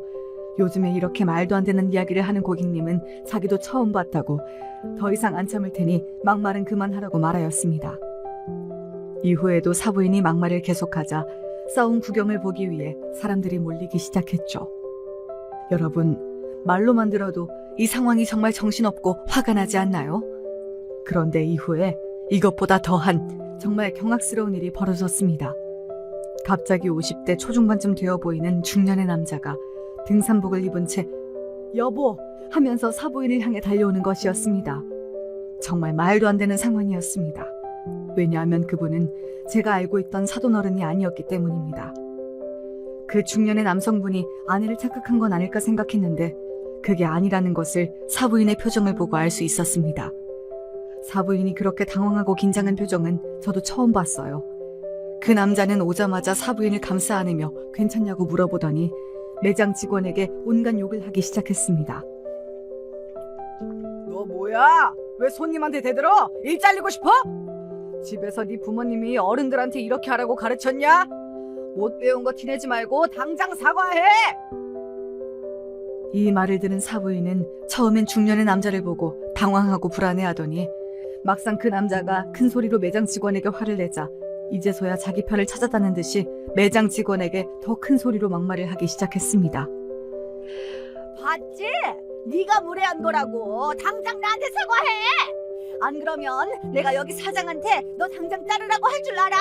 Speaker 1: 요즘에 이렇게 말도 안 되는 이야기를 하는 고객님은 자기도 처음 봤다고 더 이상 안 참을 테니 막말은 그만하라고 말하였습니다. 이후에도 사부인이 막말을 계속하자 싸움 구경을 보기 위해 사람들이 몰리기 시작했죠. 여러분, 말로만 들어도 이 상황이 정말 정신없고 화가 나지 않나요? 그런데 이후에 이것보다 더한 정말 경악스러운 일이 벌어졌습니다. 갑자기 50대 초중반쯤 되어 보이는 중년의 남자가 등산복을 입은 채 여보 하면서 사부인을 향해 달려오는 것이었습니다. 정말 말도 안 되는 상황이었습니다. 왜냐하면 그분은 제가 알고 있던 사돈어른이 아니었기 때문입니다. 그 중년의 남성분이 아내를 착각한 건 아닐까 생각했는데 그게 아니라는 것을 사부인의 표정을 보고 알 수 있었습니다. 사부인이 그렇게 당황하고 긴장한 표정은 저도 처음 봤어요. 그 남자는 오자마자 사부인을 감싸 안으며 괜찮냐고 물어보더니 매장 직원에게 온갖 욕을 하기 시작했습니다. 너 뭐야? 왜 손님한테 대들어? 일 잘리고 싶어? 집에서 네 부모님이 어른들한테 이렇게 하라고 가르쳤냐? 못 배운 거 티내지 말고 당장 사과해! 이 말을 들은 사부인은 처음엔 중년의 남자를 보고 당황하고 불안해하더니 막상 그 남자가 큰 소리로 매장 직원에게 화를 내자 이제서야 자기 편을 찾았다는 듯이 매장 직원에게 더 큰 소리로 막말을 하기 시작했습니다. 봤지? 네가 무례한 거라고. 당장 나한테 사과해. 안 그러면 내가 여기 사장한테 너 당장 자르라고 할 줄 알아?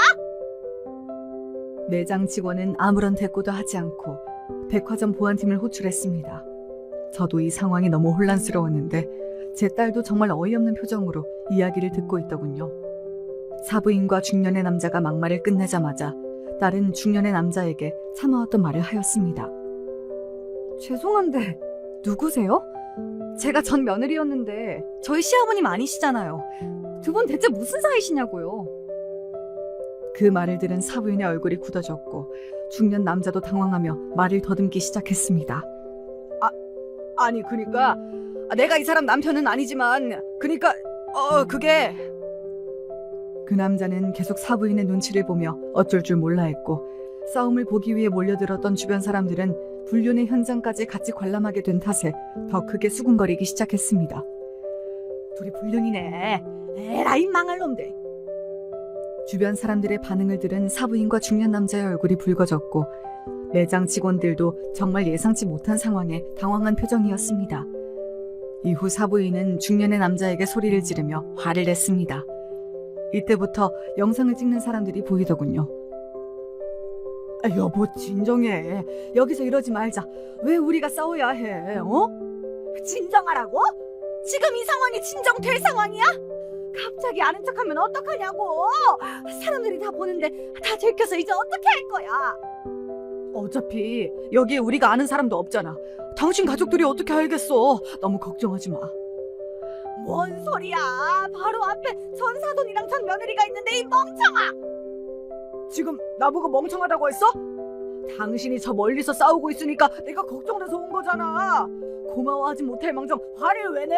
Speaker 1: 매장 직원은 아무런 대꾸도 하지 않고 백화점 보안팀을 호출했습니다. 저도 이 상황이 너무 혼란스러웠는데 제 딸도 정말 어이없는 표정으로 이야기를 듣고 있더군요. 사부인과 중년의 남자가 막말을 끝내자마자 딸은 중년의 남자에게 참아왔던 말을 하였습니다. 죄송한데 누구세요? 제가 전 며느리였는데 저희 시아버님 아니시잖아요. 두 분 대체 무슨 사이시냐고요? 그 말을 들은 사부인의 얼굴이 굳어졌고 중년 남자도 당황하며 말을 더듬기 시작했습니다. 아니 그니까 내가 이 사람 남편은 아니지만 그니까 그게... 그 남자는 계속 사부인의 눈치를 보며 어쩔 줄 몰라 했고 싸움을 보기 위해 몰려들었던 주변 사람들은 불륜의 현장까지 같이 관람하게 된 탓에 더 크게 수군거리기 시작했습니다. 둘이 불륜이네. 에라이 망할 놈들. 주변 사람들의 반응을 들은 사부인과 중년 남자의 얼굴이 붉어졌고 매장 직원들도 정말 예상치 못한 상황에 당황한 표정이었습니다. 이후 사부인은 중년의 남자에게 소리를 지르며 화를 냈습니다. 이때부터 영상을 찍는 사람들이 보이더군요. 여보 진정해. 여기서 이러지 말자. 왜 우리가 싸워야 해? 진정하라고? 지금 이 상황이 진정될 상황이야? 갑자기 아는 척하면 어떡하냐고. 사람들이 다 보는데 다 들켜서 이제 어떻게 할 거야? 어차피 여기에 우리가 아는 사람도 없잖아. 당신 가족들이 어떻게 알겠어. 너무 걱정하지 마. 뭔 소리야. 바로 앞에 전 사돈이랑 전 며느리가 있는데 이 멍청아. 지금 나보고 멍청하다고 했어? 당신이 저 멀리서 싸우고 있으니까 내가 걱정돼서 온 거잖아. 고마워하지 못할 망정 화를 왜 내?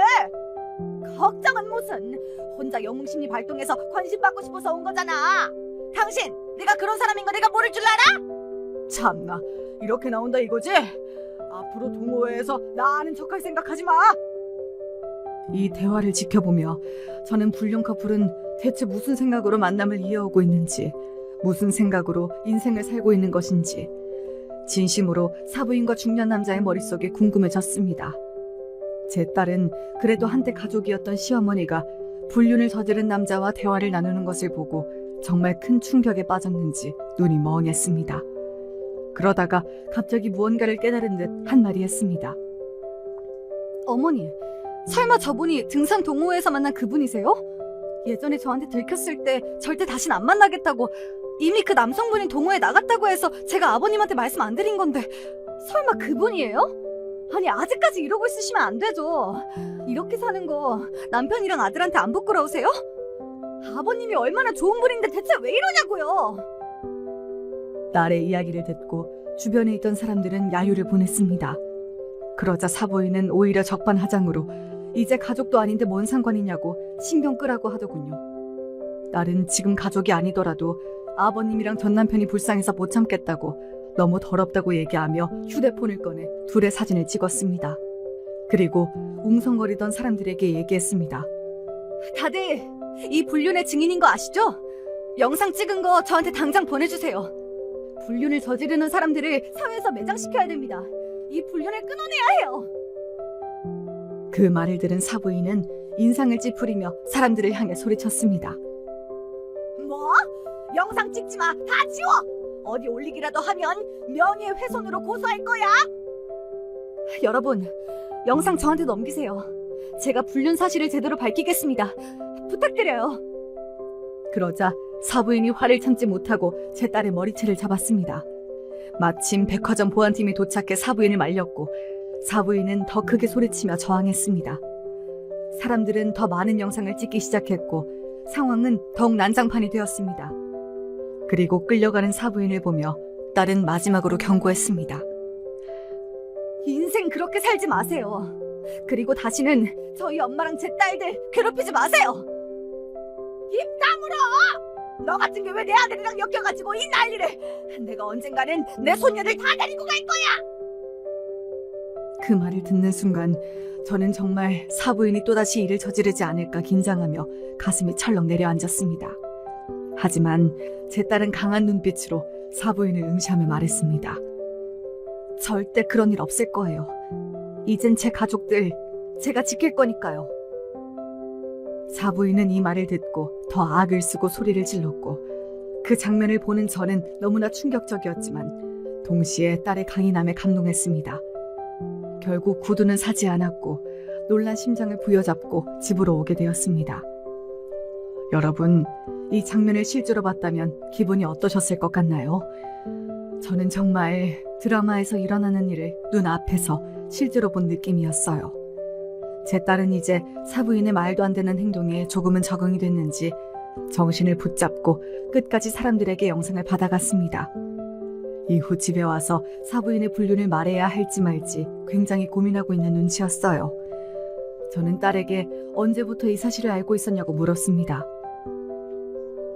Speaker 1: 걱정은 무슨. 혼자 영웅심리 발동해서 관심 받고 싶어서 온 거잖아. 당신 내가 그런 사람인 거 내가 모를 줄 알아? 참나 이렇게 나온다 이거지? 앞으로 동호회에서 나 아는 척할 생각하지 마. 이 대화를 지켜보며 저는 불륜 커플은 대체 무슨 생각으로 만남을 이어오고 있는지, 무슨 생각으로 인생을 살고 있는 것인지 진심으로 사부인과 중년 남자의 머릿속에 궁금해졌습니다. 제 딸은 그래도 한때 가족이었던 시어머니가 불륜을 저지른 남자와 대화를 나누는 것을 보고 정말 큰 충격에 빠졌는지 눈이 멍했습니다. 그러다가 갑자기 무언가를 깨달은 듯 한마디 했습니다. 어머니, 설마 저분이 등산 동호회에서 만난 그분이세요? 예전에 저한테 들켰을 때 절대 다신 안 만나겠다고 이미 그 남성분이 동호회 나갔다고 해서 제가 아버님한테 말씀 안 드린 건데 설마 그분이에요? 아니 아직까지 이러고 있으시면 안 되죠. 이렇게 사는 거 남편이랑 아들한테 안 부끄러우세요? 아버님이 얼마나 좋은 분인데 대체 왜 이러냐고요. 딸의 이야기를 듣고 주변에 있던 사람들은 야유를 보냈습니다. 그러자 사부인은 오히려 적반하장으로 이제 가족도 아닌데 뭔 상관이냐고 신경 끄라고 하더군요. 딸은 지금 가족이 아니더라도 아버님이랑 전 남편이 불쌍해서 못 참겠다고 너무 더럽다고 얘기하며 휴대폰을 꺼내 둘의 사진을 찍었습니다. 그리고 웅성거리던 사람들에게 얘기했습니다. 다들 이 불륜의 증인인 거 아시죠? 영상 찍은 거 저한테 당장 보내주세요. 불륜을 저지르는 사람들을 사회에서 매장시켜야 됩니다. 이 불륜을 끊어내야 해요. 그 말을 들은 사부인은 인상을 찌푸리며 사람들을 향해 소리쳤습니다. 뭐? 영상 찍지 마! 다 지워! 어디 올리기라도 하면 명예훼손으로 고소할 거야! 여러분, 영상 저한테 넘기세요. 제가 불륜 사실을 제대로 밝히겠습니다. 부탁드려요. 그러자 사부인이 화를 참지 못하고 제 딸의 머리채를 잡았습니다. 마침 백화점 보안팀이 도착해 사부인을 말렸고 사부인은 더 크게 소리치며 저항했습니다. 사람들은 더 많은 영상을 찍기 시작했고 상황은 더욱 난장판이 되었습니다. 그리고 끌려가는 사부인을 보며 딸은 마지막으로 경고했습니다. 인생 그렇게 살지 마세요. 그리고 다시는 저희 엄마랑 제 딸들 괴롭히지 마세요. 입 다물어! 너 같은 게 왜 내 아들이랑 엮여가지고 이 난리를! 내가 언젠가는 내 손녀들 다 데리고 갈 거야! 그 말을 듣는 순간 저는 정말 사부인이 또다시 일을 저지르지 않을까 긴장하며 가슴이 철렁 내려앉았습니다. 하지만 제 딸은 강한 눈빛으로 사부인을 응시하며 말했습니다. 절대 그런 일 없을 거예요. 이젠 제 가족들 제가 지킬 거니까요. 사부인은 이 말을 듣고 더 악을 쓰고 소리를 질렀고 그 장면을 보는 저는 너무나 충격적이었지만 동시에 딸의 강인함에 감동했습니다. 결국 구두는 사지 않았고 놀란 심장을 부여잡고 집으로 오게 되었습니다. 여러분, 이 장면을 실제로 봤다면 기분이 어떠셨을 것 같나요? 저는 정말 드라마에서 일어나는 일을 눈앞에서 실제로 본 느낌이었어요. 제 딸은 이제 사부인의 말도 안 되는 행동에 조금은 적응이 됐는지 정신을 붙잡고 끝까지 사람들에게 영상을 받아갔습니다. 이후 집에 와서 사부인의 불륜을 말해야 할지 말지 굉장히 고민하고 있는 눈치였어요. 저는 딸에게 언제부터 이 사실을 알고 있었냐고 물었습니다.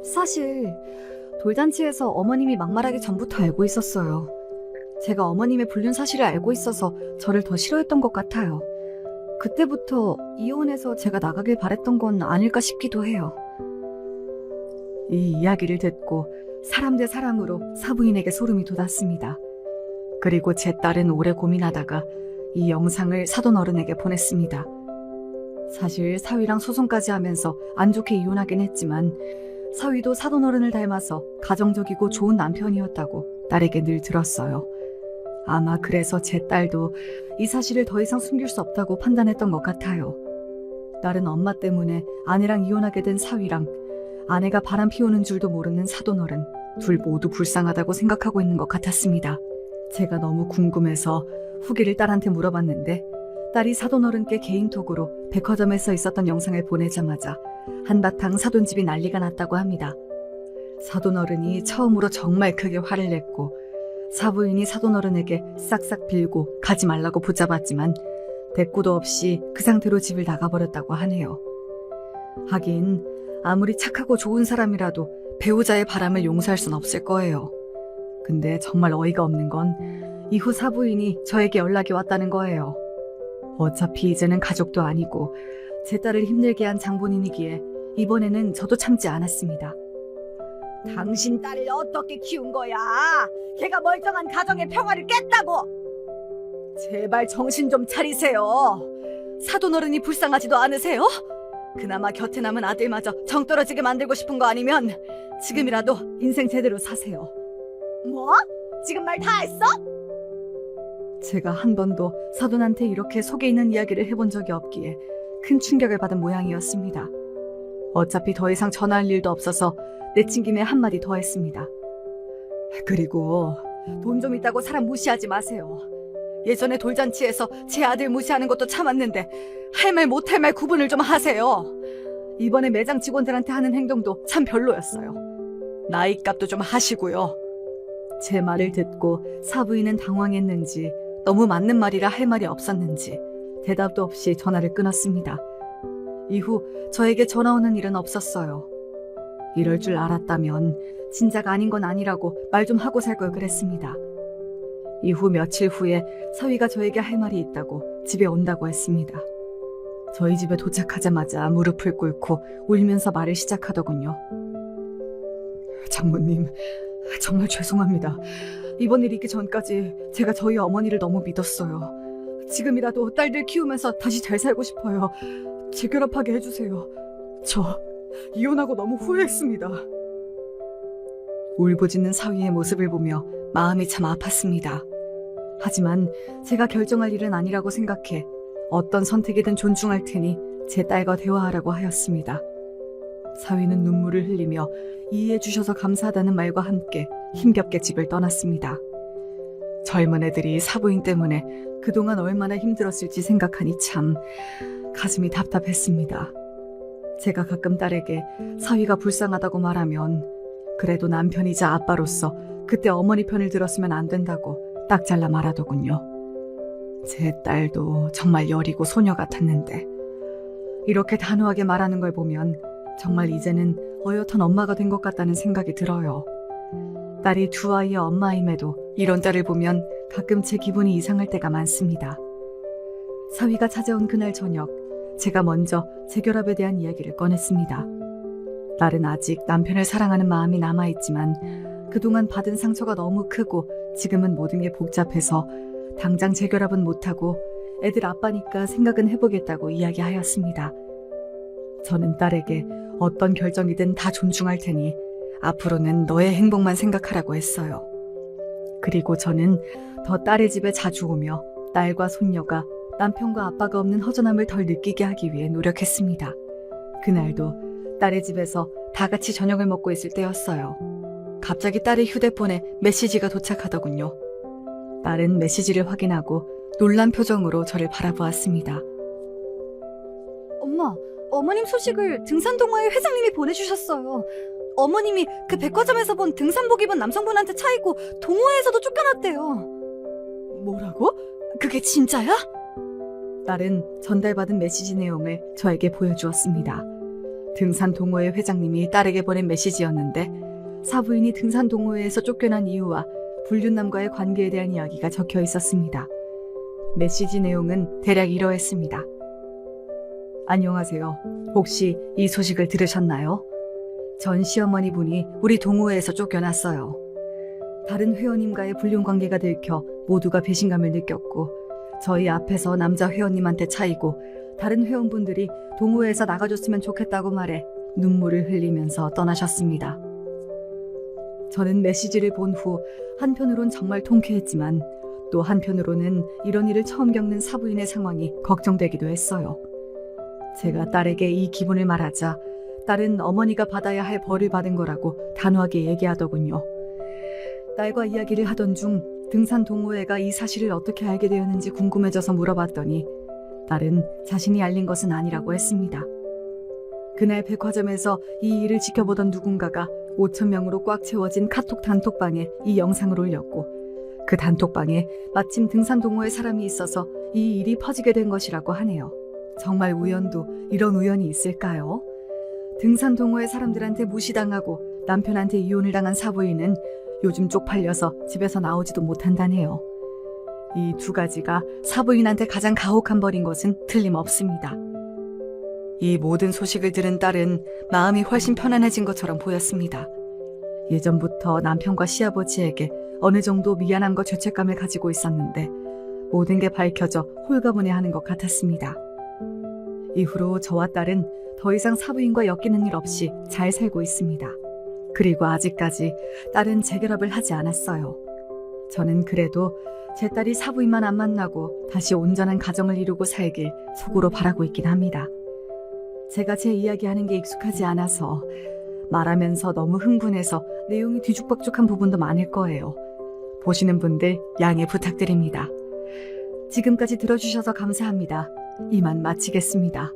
Speaker 1: 사실 돌잔치에서 어머님이 막말하기 전부터 알고 있었어요. 제가 어머님의 불륜 사실을 알고 있어서 저를 더 싫어했던 것 같아요. 그때부터 이혼해서 제가 나가길 바랬던 건 아닐까 싶기도 해요. 이 이야기를 듣고 사람 대 사람으로 사부인에게 소름이 돋았습니다. 그리고 제 딸은 오래 고민하다가 이 영상을 사돈 어른에게 보냈습니다. 사실 사위랑 소송까지 하면서 안 좋게 이혼하긴 했지만 사위도 사돈 어른을 닮아서 가정적이고 좋은 남편이었다고 딸에게 늘 들었어요. 아마 그래서 제 딸도 이 사실을 더 이상 숨길 수 없다고 판단했던 것 같아요. 딸은 엄마 때문에 아내랑 이혼하게 된 사위랑 아내가 바람 피우는 줄도 모르는 사돈 어른 둘 모두 불쌍하다고 생각하고 있는 것 같았습니다. 제가 너무 궁금해서 후기를 딸한테 물어봤는데 딸이 사돈 어른께 개인톡으로 백화점에서 있었던 영상을 보내자마자 한바탕 사돈집이 난리가 났다고 합니다. 사돈 어른이 처음으로 정말 크게 화를 냈고 사부인이 사돈 어른에게 싹싹 빌고 가지 말라고 붙잡았지만 대꾸도 없이 그 상태로 집을 나가버렸다고 하네요. 하긴 아무리 착하고 좋은 사람이라도 배우자의 바람을 용서할 순 없을 거예요. 근데 정말 어이가 없는 건 이후 사부인이 저에게 연락이 왔다는 거예요. 어차피 이제는 가족도 아니고 제 딸을 힘들게 한 장본인이기에 이번에는 저도 참지 않았습니다. 당신 딸을 어떻게 키운 거야? 걔가 멀쩡한 가정의 평화를 깼다고! 제발 정신 좀 차리세요. 사돈 어른이 불쌍하지도 않으세요? 그나마 곁에 남은 아들마저 정 떨어지게 만들고 싶은 거 아니면 지금이라도 인생 제대로 사세요. 뭐? 지금 말 다 했어? 제가 한 번도 사돈한테 이렇게 속에 있는 이야기를 해본 적이 없기에 큰 충격을 받은 모양이었습니다. 어차피 더 이상 전화할 일도 없어서 내친 김에 한마디 더 했습니다. 그리고 돈 좀 있다고 사람 무시하지 마세요. 예전에 돌잔치에서 제 아들 무시하는 것도 참았는데 할 말 못할 말 구분을 좀 하세요. 이번에 매장 직원들한테 하는 행동도 참 별로였어요. 나이값도 좀 하시고요. 제 말을 듣고 사부인은 당황했는지 너무 맞는 말이라 할 말이 없었는지 대답도 없이 전화를 끊었습니다. 이후 저에게 전화 오는 일은 없었어요. 이럴 줄 알았다면 진짜가 아닌 건 아니라고 말 좀 하고 살 걸 그랬습니다. 이후 며칠 후에 사위가 저에게 할 말이 있다고 집에 온다고 했습니다. 저희 집에 도착하자마자 무릎을 꿇고 울면서 말을 시작하더군요. 장모님, 정말 죄송합니다. 이번 일이 있기 전까지 제가 저희 어머니를 너무 믿었어요. 지금이라도 딸들 키우면서 다시 잘 살고 싶어요. 재결합하게 해주세요. 저 이혼하고 너무 후회했습니다. 울부짖는 사위의 모습을 보며 마음이 참 아팠습니다. 하지만 제가 결정할 일은 아니라고 생각해 어떤 선택이든 존중할 테니 제 딸과 대화하라고 하였습니다. 사위는 눈물을 흘리며 이해해 주셔서 감사하다는 말과 함께 힘겹게 집을 떠났습니다. 젊은 애들이 사부인 때문에 그동안 얼마나 힘들었을지 생각하니 참 가슴이 답답했습니다. 제가 가끔 딸에게 사위가 불쌍하다고 말하면 그래도 남편이자 아빠로서 그때 어머니 편을 들었으면 안 된다고 딱 잘라 말하더군요. 제 딸도 정말 여리고 소녀 같았는데 이렇게 단호하게 말하는 걸 보면 정말 이제는 어엿한 엄마가 된 것 같다는 생각이 들어요. 딸이 두 아이의 엄마임에도 이런 딸을 보면 가끔 제 기분이 이상할 때가 많습니다. 사위가 찾아온 그날 저녁, 제가 먼저 재결합에 대한 이야기를 꺼냈습니다. 딸은 아직 남편을 사랑하는 마음이 남아있지만 그동안 받은 상처가 너무 크고 지금은 모든 게 복잡해서 당장 재결합은 못하고 애들 아빠니까 생각은 해보겠다고 이야기하였습니다. 저는 딸에게 어떤 결정이든 다 존중할 테니 앞으로는 너의 행복만 생각하라고 했어요. 그리고 저는 더 딸의 집에 자주 오며 딸과 손녀가 남편과 아빠가 없는 허전함을 덜 느끼게 하기 위해 노력했습니다. 그날도 딸의 집에서 다 같이 저녁을 먹고 있을 때였어요. 갑자기 딸의 휴대폰에 메시지가 도착하더군요. 딸은 메시지를 확인하고 놀란 표정으로 저를 바라보았습니다. 엄마, 어머님 소식을 등산동호회 회장님이 보내주셨어요. 어머님이 그 백화점에서 본 등산복 입은 남성분한테 차이고 동호회에서도 쫓겨났대요. 뭐라고? 그게 진짜야? 딸은 전달받은 메시지 내용을 저에게 보여주었습니다. 등산 동호회 회장님이 딸에게 보낸 메시지였는데 사부인이 등산 동호회에서 쫓겨난 이유와 불륜남과의 관계에 대한 이야기가 적혀 있었습니다. 메시지 내용은 대략 이러했습니다. 안녕하세요. 혹시 이 소식을 들으셨나요? 전 시어머니 분이 우리 동호회에서 쫓겨났어요. 다른 회원님과의 불륜 관계가 들켜 모두가 배신감을 느꼈고 저희 앞에서 남자 회원님한테 차이고 다른 회원분들이 동호회에서 나가줬으면 좋겠다고 말해 눈물을 흘리면서 떠나셨습니다. 저는 메시지를 본 후 한편으론 정말 통쾌했지만 또 한편으로는 이런 일을 처음 겪는 사부인의 상황이 걱정되기도 했어요. 제가 딸에게 이 기분을 말하자 딸은 어머니가 받아야 할 벌을 받은 거라고 단호하게 얘기하더군요. 딸과 이야기를 하던 중 등산 동호회가 이 사실을 어떻게 알게 되었는지 궁금해져서 물어봤더니 딸은 자신이 알린 것은 아니라고 했습니다. 그날 백화점에서 이 일을 지켜보던 누군가가 5,000명으로 꽉 채워진 카톡 단톡방에 이 영상을 올렸고 그 단톡방에 마침 등산 동호회 사람이 있어서 이 일이 퍼지게 된 것이라고 하네요. 정말 우연도 이런 우연이 있을까요? 등산 동호회 사람들한테 무시당하고 남편한테 이혼을 당한 사부인은 요즘 쪽팔려서 집에서 나오지도 못한다네요. 이 두 가지가 사부인한테 가장 가혹한 벌인 것은 틀림없습니다. 이 모든 소식을 들은 딸은 마음이 훨씬 편안해진 것처럼 보였습니다. 예전부터 남편과 시아버지에게 어느 정도 미안함과 죄책감을 가지고 있었는데 모든 게 밝혀져 홀가분해하는 것 같았습니다. 이후로 저와 딸은 더 이상 사부인과 엮이는 일 없이 잘 살고 있습니다. 그리고 아직까지 딸은 재결합을 하지 않았어요. 저는 그래도 제 딸이 사부인만 안 만나고 다시 온전한 가정을 이루고 살길 속으로 바라고 있긴 합니다. 제가 제 이야기하는 게 익숙하지 않아서 말하면서 너무 흥분해서 내용이 뒤죽박죽한 부분도 많을 거예요. 보시는 분들 양해 부탁드립니다. 지금까지 들어주셔서 감사합니다. 이만 마치겠습니다.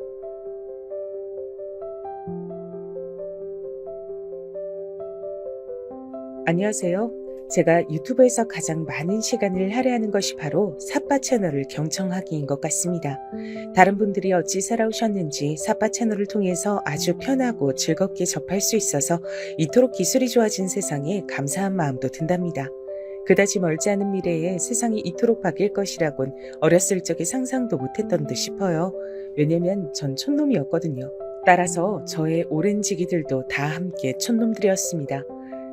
Speaker 3: 안녕하세요. 제가 유튜브에서 가장 많은 시간을 할애하는 것이 바로 삿바 채널을 경청하기인 것 같습니다. 다른 분들이 어찌 살아오셨는지 삿바 채널을 통해서 아주 편하고 즐겁게 접할 수 있어서 이토록 기술이 좋아진 세상에 감사한 마음도 든답니다. 그다지 멀지 않은 미래에 세상이 이토록 바뀔 것이라곤 어렸을 적에 상상도 못했던 듯 싶어요. 왜냐면 전 촌놈이었거든요. 따라서 저의 오랜 지기들도 다 함께 촌놈들이었습니다.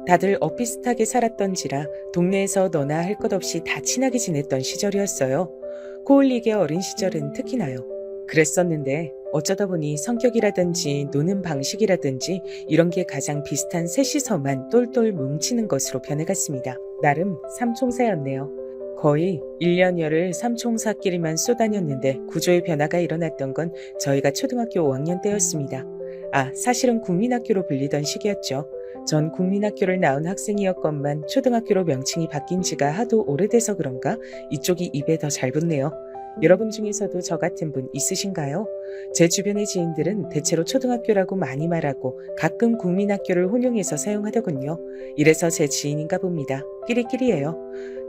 Speaker 3: 다들 엇비슷하게 살았던지라 동네에서 너나 할 것 없이 다 친하게 지냈던 시절이었어요. 코올리게 어린 시절은 특히나요. 그랬었는데 어쩌다 보니 성격이라든지 노는 방식이라든지 이런 게 가장 비슷한 셋이서만 똘똘 뭉치는 것으로 변해갔습니다. 나름 삼총사였네요. 거의 1년여를 삼총사끼리만 쏘다녔는데 구조의 변화가 일어났던 건 저희가 초등학교 5학년 때였습니다. 사실은 국민학교로 불리던 시기였죠. 전 국민학교를 나온 학생이었건만 초등학교로 명칭이 바뀐 지가 하도 오래돼서 그런가 이쪽이 입에 더 잘 붙네요. 여러분 중에서도 저 같은 분 있으신가요? 제 주변의 지인들은 대체로 초등학교라고 많이 말하고 가끔 국민학교를 혼용해서 사용하더군요. 이래서 제 지인인가 봅니다. 끼리끼리예요.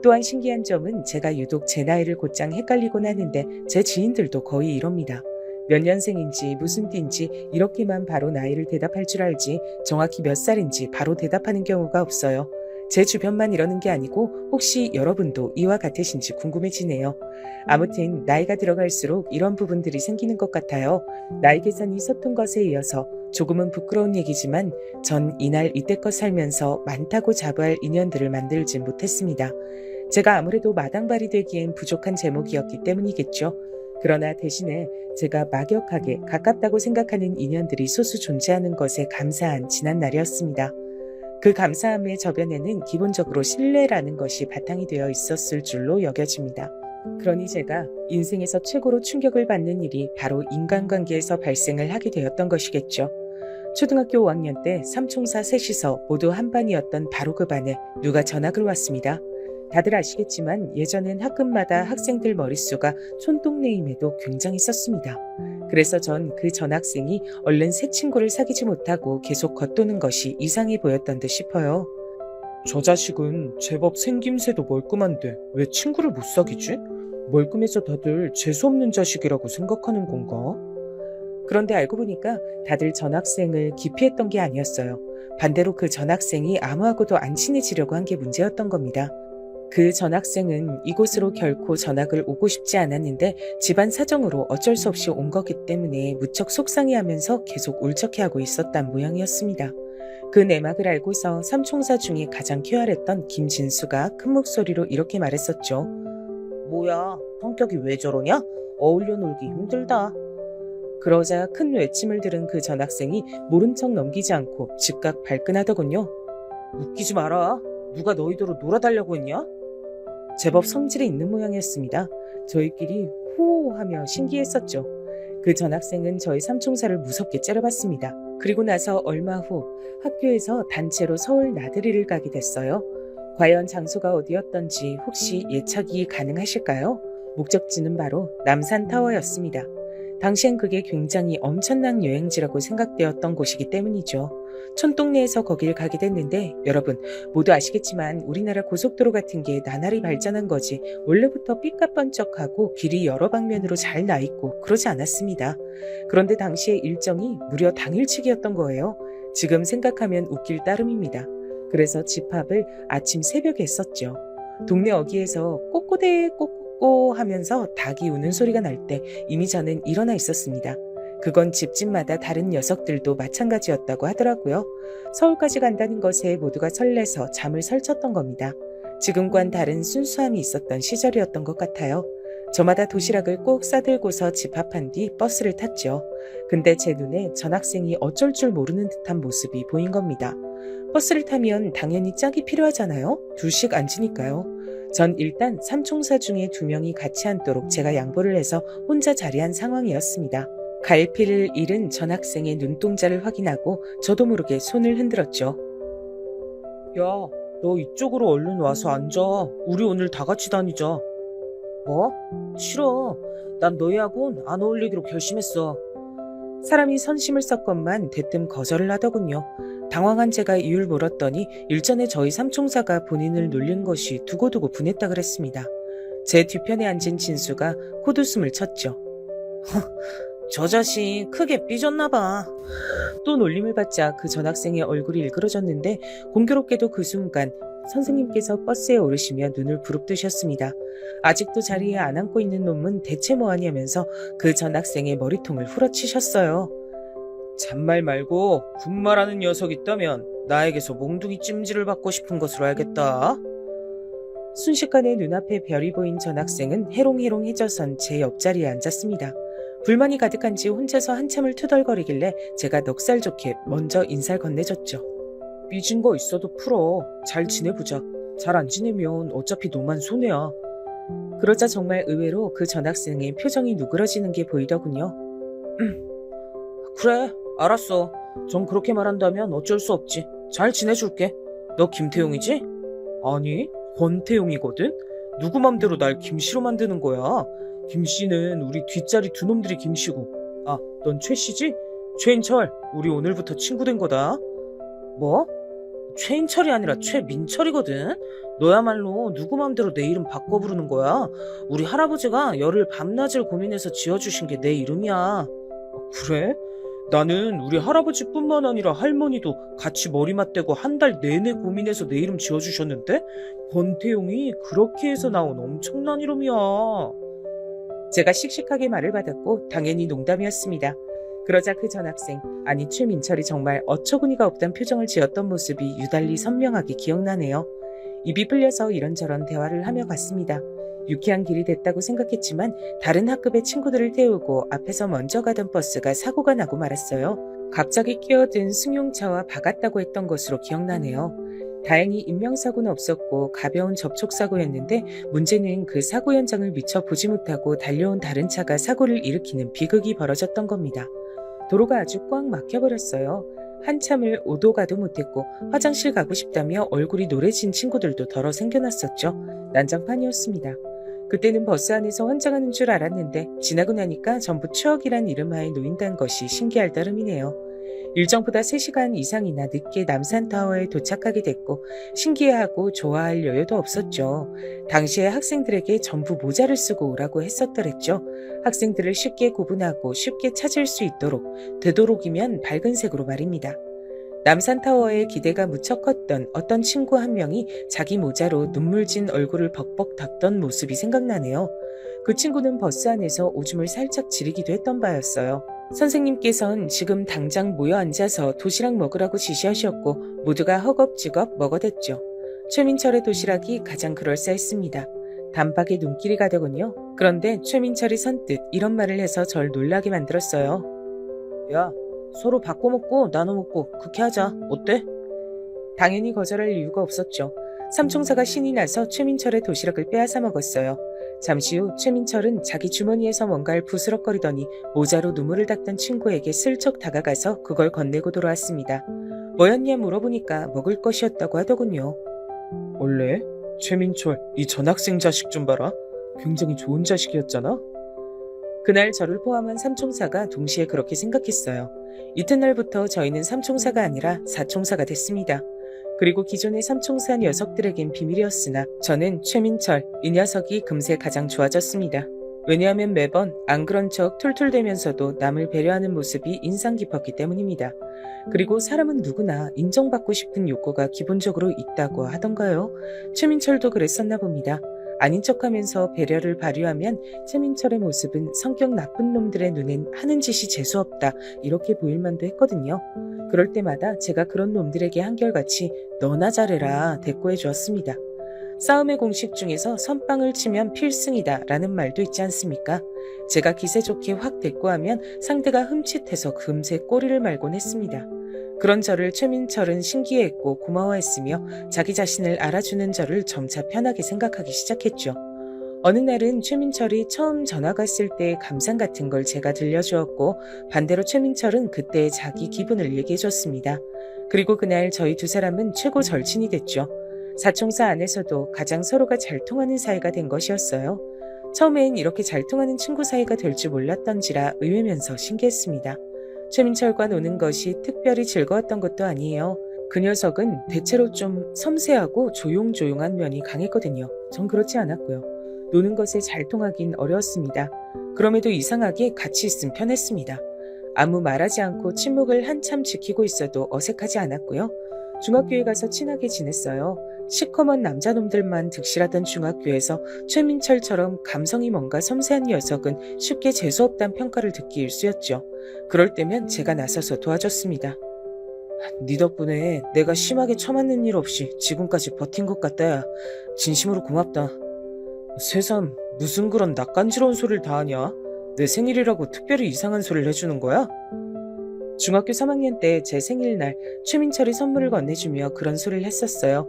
Speaker 3: 또한 신기한 점은 제가 유독 제 나이를 곧장 헷갈리곤 하는데 제 지인들도 거의 이럽니다. 몇 년생인지 무슨 띠인지 이렇게만 바로 나이를 대답할 줄 알지 정확히 몇 살인지 바로 대답하는 경우가 없어요. 제 주변만 이러는 게 아니고 혹시 여러분도 이와 같으신지 궁금해지네요. 아무튼 나이가 들어갈수록 이런 부분들이 생기는 것 같아요. 나이 계산이 서툰 것에 이어서 조금은 부끄러운 얘기지만 전 이날 이때껏 살면서 많다고 자부할 인연들을 만들진 못했습니다. 제가 아무래도 마당발이 되기엔 부족한 제목이었기 때문이겠죠. 그러나 대신에 제가 막역하게 가깝다고 생각하는 인연들이 소수 존재하는 것에 감사한 지난 날이었습니다. 그 감사함의 저변에는 기본적으로 신뢰라는 것이 바탕이 되어 있었을 줄로 여겨집니다. 그러니 제가 인생에서 최고로 충격을 받는 일이 바로 인간관계에서 발생을 하게 되었던 것이겠죠. 초등학교 5학년 때 삼총사 셋이서 모두 한 반이었던 바로 그 반에 누가 전학을 왔습니다. 다들 아시겠지만 예전엔 학급마다 학생들 머릿수가 촌동네임에도 굉장히 썼습니다. 그래서 전 그 전학생이 얼른 새 친구를 사귀지 못하고 계속 겉도는 것이 이상해 보였던 듯 싶어요. 저 자식은 제법 생김새도 멀끔한데 왜 친구를 못 사귀지? 멀끔해서 다들 재수없는 자식이라고 생각하는 건가? 그런데 알고 보니까 다들 전학생을 기피했던 게 아니었어요. 반대로 그 전학생이 아무하고도 안 친해지려고 한 게 문제였던 겁니다. 그 전학생은 이곳으로 결코 전학을 오고 싶지 않았는데 집안 사정으로 어쩔 수 없이 온 거기 때문에 무척 속상해하면서 계속 울적해하고 있었단 모양이었습니다. 그 내막을 알고서 삼총사 중에 가장 쾌활했던 김진수가 큰 목소리로 이렇게 말했었죠. 뭐야, 성격이 왜 저러냐? 어울려 놀기 힘들다. 그러자 큰 외침을 들은 그 전학생이 모른 척 넘기지 않고 즉각 발끈하더군요. 웃기지 마라. 누가 너희들로 놀아달라고 했냐? 제법 성질이 있는 모양이었습니다. 저희끼리 호호하며 신기했었죠. 그 전학생은 저희 삼총사를 무섭게 째려봤습니다. 그리고 나서 얼마 후 학교에서 단체로 서울 나들이를 가게 됐어요. 과연 장소가 어디였던지 혹시 예측이 가능하실까요? 목적지는 바로 남산타워였습니다. 당시엔 그게 굉장히 엄청난 여행지라고 생각되었던 곳이기 때문이죠. 촌동네에서 거길 가게 됐는데 여러분 모두 아시겠지만 우리나라 고속도로 같은 게 나날이 발전한 거지 원래부터 삐까뻔쩍하고 길이 여러 방면으로 잘 나있고 그러지 않았습니다. 그런데 당시의 일정이 무려 당일치기였던 거예요. 지금 생각하면 웃길 따름입니다. 그래서 집합을 아침 새벽에 했었죠. 동네 어귀에서 꼬꼬대 꼬꼬꼬 하면서 닭이 우는 소리가 날 때 이미 저는 일어나 있었습니다. 그건 집집마다 다른 녀석들도 마찬가지였다고 하더라고요. 서울까지 간다는 것에 모두가 설레서 잠을 설쳤던 겁니다. 지금과는 다른 순수함이 있었던 시절이었던 것 같아요. 저마다 도시락을 꼭 싸들고서 집합한 뒤 버스를 탔죠. 근데 제 눈에 전학생이 어쩔 줄 모르는 듯한 모습이 보인 겁니다. 버스를 타면 당연히 짝이 필요하잖아요. 둘씩 앉으니까요. 전 일단 삼총사 중에 2명이 같이 앉도록 제가 양보를 해서 혼자 자리한 상황이었습니다. 갈피를 잃은 전학생의 눈동자를 확인하고 저도 모르게 손을 흔들었죠. 야, 너 이쪽으로 얼른 와서 앉아. 우리 오늘 다 같이 다니자. 뭐? 싫어. 난 너희하고는 안 어울리기로 결심했어. 사람이 선심을 썼건만 대뜸 거절을 하더군요. 당황한 제가 이유를 물었더니 일전에 저희 삼총사가 본인을 놀린 것이 두고두고 분했다 그랬습니다. 제 뒤편에 앉은 진수가 콧웃음을 쳤죠. 저 자식 크게 삐졌나 봐. 또 놀림을 받자 그 전학생의 얼굴이 일그러졌는데 공교롭게도 그 순간 선생님께서 버스에 오르시며 눈을 부릅뜨셨습니다. 아직도 자리에 안 앉고 있는 놈은 대체 뭐하냐면서 그 전학생의 머리통을 후려치셨어요. 잔말 말고 군말하는 녀석 있다면 나에게서 몽둥이 찜질을 받고 싶은 것으로 알겠다. 순식간에 눈앞에 별이 보인 전학생은 해롱해롱해져선 제 옆자리에 앉았습니다. 불만이 가득한지 혼자서 한참을 투덜거리길래 제가 넉살 좋게 먼저 인사를 건네줬죠. 삐진 거 있어도 풀어. 잘 지내보자. 잘 안 지내면 어차피 너만 손해야. 그러자 정말 의외로 그 전학생의 표정이 누그러지는 게 보이더군요. 그래, 알았어. 전 그렇게 말한다면 어쩔 수 없지. 잘 지내줄게. 너 김태용이지? 아니, 권태용이거든? 누구 맘대로 날 김씨로 만드는 거야. 김씨는 우리 뒷자리 두 놈들이 김씨고. 아, 넌 최씨지? 최인철, 우리 오늘부터 친구 된 거다. 뭐? 최인철이 아니라 최민철이거든? 너야말로 누구 맘대로 내 이름 바꿔 부르는 거야. 우리 할아버지가 열흘 밤낮을 고민해서 지어주신 게 내 이름이야. 그래? 나는 우리 할아버지뿐만 아니라 할머니도 같이 머리 맞대고 한 달 내내 고민해서 내 이름 지어주셨는데 권태용이 그렇게 해서 나온 엄청난 이름이야. 제가 씩씩하게 말을 받았고 당연히 농담이었습니다. 그러자 그 전학생, 아니 최민철이 정말 어처구니가 없단 표정을 지었던 모습이 유달리 선명하게 기억나네요. 입이 풀려서 이런저런 대화를 하며 갔습니다. 유쾌한 길이 됐다고 생각했지만 다른 학급의 친구들을 태우고 앞에서 먼저 가던 버스가 사고가 나고 말았어요. 갑자기 끼어든 승용차와 박았다고 했던 것으로 기억나네요. 다행히 인명사고는 없었고 가벼운 접촉사고였는데 문제는 그 사고 현장을 미처 보지 못하고 달려온 다른 차가 사고를 일으키는 비극이 벌어졌던 겁니다. 도로가 아주 꽉 막혀버렸어요. 한참을 오도 가도 못했고 화장실 가고 싶다며 얼굴이 노래진 친구들도 덜어 생겨났었죠. 난장판이었습니다. 그때는 버스 안에서 환장하는 줄 알았는데 지나고 나니까 전부 추억이란 이름하에 놓인다는 것이 신기할 따름이네요. 일정보다 3시간 이상이나 늦게 남산타워에 도착하게 됐고 신기해하고 좋아할 여유도 없었죠. 당시에 학생들에게 전부 모자를 쓰고 오라고 했었더랬죠. 학생들을 쉽게 구분하고 쉽게 찾을 수 있도록, 되도록이면 밝은 색으로 말입니다. 남산타워에 기대가 무척 컸던 어떤 친구 한 명이 자기 모자로 눈물진 얼굴을 벅벅 닦던 모습이 생각나네요. 그 친구는 버스 안에서 오줌을 살짝 지르기도 했던 바였어요. 선생님께서는 지금 당장 모여 앉아서 도시락 먹으라고 지시하셨고 모두가 허겁지겁 먹어댔죠. 최민철의 도시락이 가장 그럴싸했습니다. 단박에 눈길이 가더군요. 그런데 최민철이 선뜻 이런 말을 해서 절 놀라게 만들었어요. 야, 서로 바꿔 먹고 나눠 먹고 그렇게 하자. 어때? 당연히 거절할 이유가 없었죠. 삼총사가 신이 나서 최민철의 도시락을 빼앗아 먹었어요. 잠시 후 최민철은 자기 주머니에서 뭔가를 부스럭거리더니 모자로 눈물을 닦던 친구에게 슬쩍 다가가서 그걸 건네고 돌아왔습니다. 뭐였냐 물어보니까 먹을 것이었다고 하더군요. 원래 최민철 이 전학생 자식 좀 봐라. 굉장히 좋은 자식이었잖아. 그날 저를 포함한 삼총사가 동시에 그렇게 생각했어요. 이튿날부터 저희는 삼총사가 아니라 사총사가 됐습니다. 그리고 기존의 삼총사 녀석들에겐 비밀이었으나 저는 최민철, 이 녀석이 금세 가장 좋아졌습니다. 왜냐하면 매번 안 그런 척 툴툴대면서도 남을 배려하는 모습이 인상 깊었기 때문입니다. 그리고 사람은 누구나 인정받고 싶은 욕구가 기본적으로 있다고 하던가요? 최민철도 그랬었나 봅니다. 아닌 척하면서 배려를 발휘하면 최민철의 모습은 성격 나쁜 놈들의 눈엔 하는 짓이 재수없다 이렇게 보일 만도 했거든요. 그럴 때마다 제가 그런 놈들에게 한결같이 너나 잘해라 대꾸해 주었습니다. 싸움의 공식 중에서 선빵을 치면 필승이다 라는 말도 있지 않습니까? 제가 기세 좋게 확 대꾸하면 상대가 흠칫해서 금세 꼬리를 말곤 했습니다. 그런 저를 최민철은 신기해했고 고마워했으며 자기 자신을 알아주는 저를 점차 편하게 생각하기 시작했죠. 어느 날은 최민철이 처음 전학 왔을 때의 감상 같은 걸 제가 들려주었고 반대로 최민철은 그때의 자기 기분을 얘기해줬습니다. 그리고 그날 저희 두 사람은 최고 절친이 됐죠. 사총사 안에서도 가장 서로가 잘 통하는 사이가 된 것이었어요. 처음엔 이렇게 잘 통하는 친구 사이가 될 줄 몰랐던지라 의외면서 신기했습니다. 최민철과 노는 것이 특별히 즐거웠던 것도 아니에요. 그 녀석은 대체로 좀 섬세하고 조용조용한 면이 강했거든요. 전 그렇지 않았고요. 노는 것에 잘 통하긴 어려웠습니다. 그럼에도 이상하게 같이 있음 편했습니다. 아무 말하지 않고 침묵을 한참 지키고 있어도 어색하지 않았고요. 중학교에 가서 친하게 지냈어요. 시커먼 남자놈들만 득실하던 중학교에서 최민철처럼 감성이 뭔가 섬세한 녀석은 쉽게 재수없단 평가를 듣기 일쑤였죠. 그럴 때면 제가 나서서 도와줬습니다. 네 덕분에 내가 심하게 처맞는 일 없이 지금까지 버틴 것 같다. 야. 진심으로 고맙다. 새삼 무슨 그런 낯간지러운 소리를 다 하냐? 내 생일이라고 특별히 이상한 소리를 해주는 거야? 중학교 3학년 때 제 생일날 최민철이 선물을 건네주며 그런 소리를 했었어요.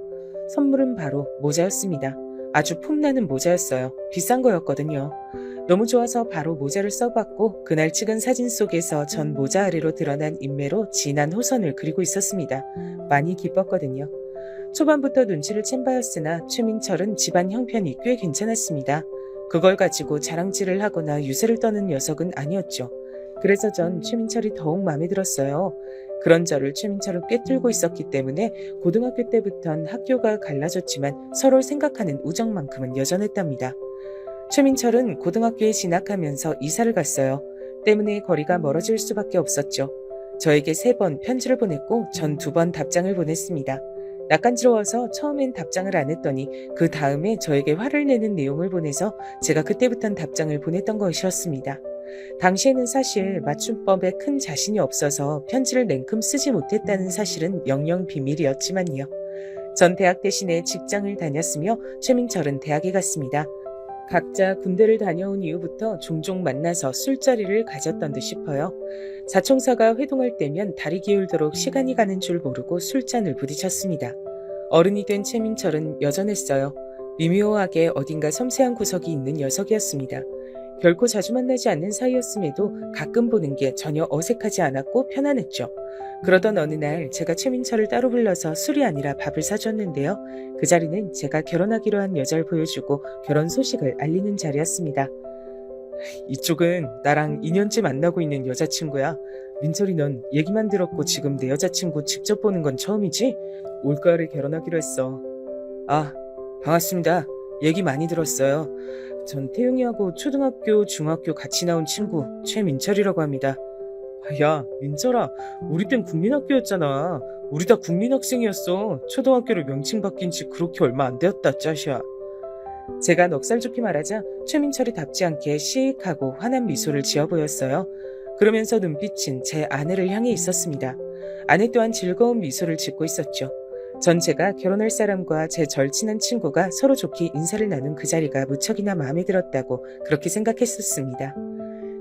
Speaker 3: 선물은 바로 모자였습니다. 아주 폼나는 모자였어요. 비싼 거였거든요. 너무 좋아서 바로 모자를 써봤고 그날 찍은 사진 속에서 전 모자 아래로 드러난 인매로 진한 호선을 그리고 있었습니다. 많이 기뻤거든요. 초반부터 눈치를 챈 바였으나 최민철은 집안 형편이 꽤 괜찮았습니다. 그걸 가지고 자랑질을 하거나 유세를 떠는 녀석은 아니었죠. 그래서 전 최민철이 더욱 마음에 들었어요. 그런 저를 최민철은 꿰뚫고 있었기 때문에 고등학교 때부턴 학교가 갈라졌지만 서로를 생각하는 우정만큼은 여전했답니다. 최민철은 고등학교에 진학하면서 이사를 갔어요. 때문에 거리가 멀어질 수밖에 없었죠. 저에게 3번 편지를 보냈고 전 2번 답장을 보냈습니다. 낯간지러워서 처음엔 답장을 안 했더니 그 다음에 저에게 화를 내는 내용을 보내서 제가 그때부턴 답장을 보냈던 것이었습니다. 당시에는 사실 맞춤법에 큰 자신이 없어서 편지를 냉큼 쓰지 못했다는 사실은 영영 비밀이었지만요. 전 대학 대신에 직장을 다녔으며 최민철은 대학에 갔습니다. 각자 군대를 다녀온 이후부터 종종 만나서 술자리를 가졌던 듯 싶어요. 사총사가 회동할 때면 다리 기울도록 시간이 가는 줄 모르고 술잔을 부딪혔습니다. 어른이 된 최민철은 여전했어요. 미묘하게 어딘가 섬세한 구석이 있는 녀석이었습니다. 결코 자주 만나지 않는 사이였음에도 가끔 보는 게 전혀 어색하지 않았고 편안했죠. 그러던 어느 날 제가 최민철을 따로 불러서 술이 아니라 밥을 사줬는데요. 그 자리는 제가 결혼하기로 한 여자를 보여주고 결혼 소식을 알리는 자리였습니다. 이쪽은 나랑 2년째 만나고 있는 여자친구야. 민철이 넌 얘기만 들었고 지금 내 여자친구 직접 보는 건 처음이지? 올가을에 결혼하기로 했어. 아, 반갑습니다. 얘기 많이 들었어요. 전 태용이하고 초등학교, 중학교 같이 나온 친구 최민철이라고 합니다. 야, 민철아, 우리 땐 국민학교였잖아. 우리 다 국민학생이었어. 초등학교로 명칭 바뀐 지 그렇게 얼마 안 되었다, 짜샤. 제가 넉살 좋게 말하자 최민철이 답지 않게 시익하고 환한 미소를 지어 보였어요. 그러면서 눈빛은 제 아내를 향해 있었습니다. 아내 또한 즐거운 미소를 짓고 있었죠. 전 제가 결혼할 사람과 제 절친한 친구가 서로 좋게 인사를 나눈 그 자리가 무척이나 마음에 들었다고 그렇게 생각했었습니다.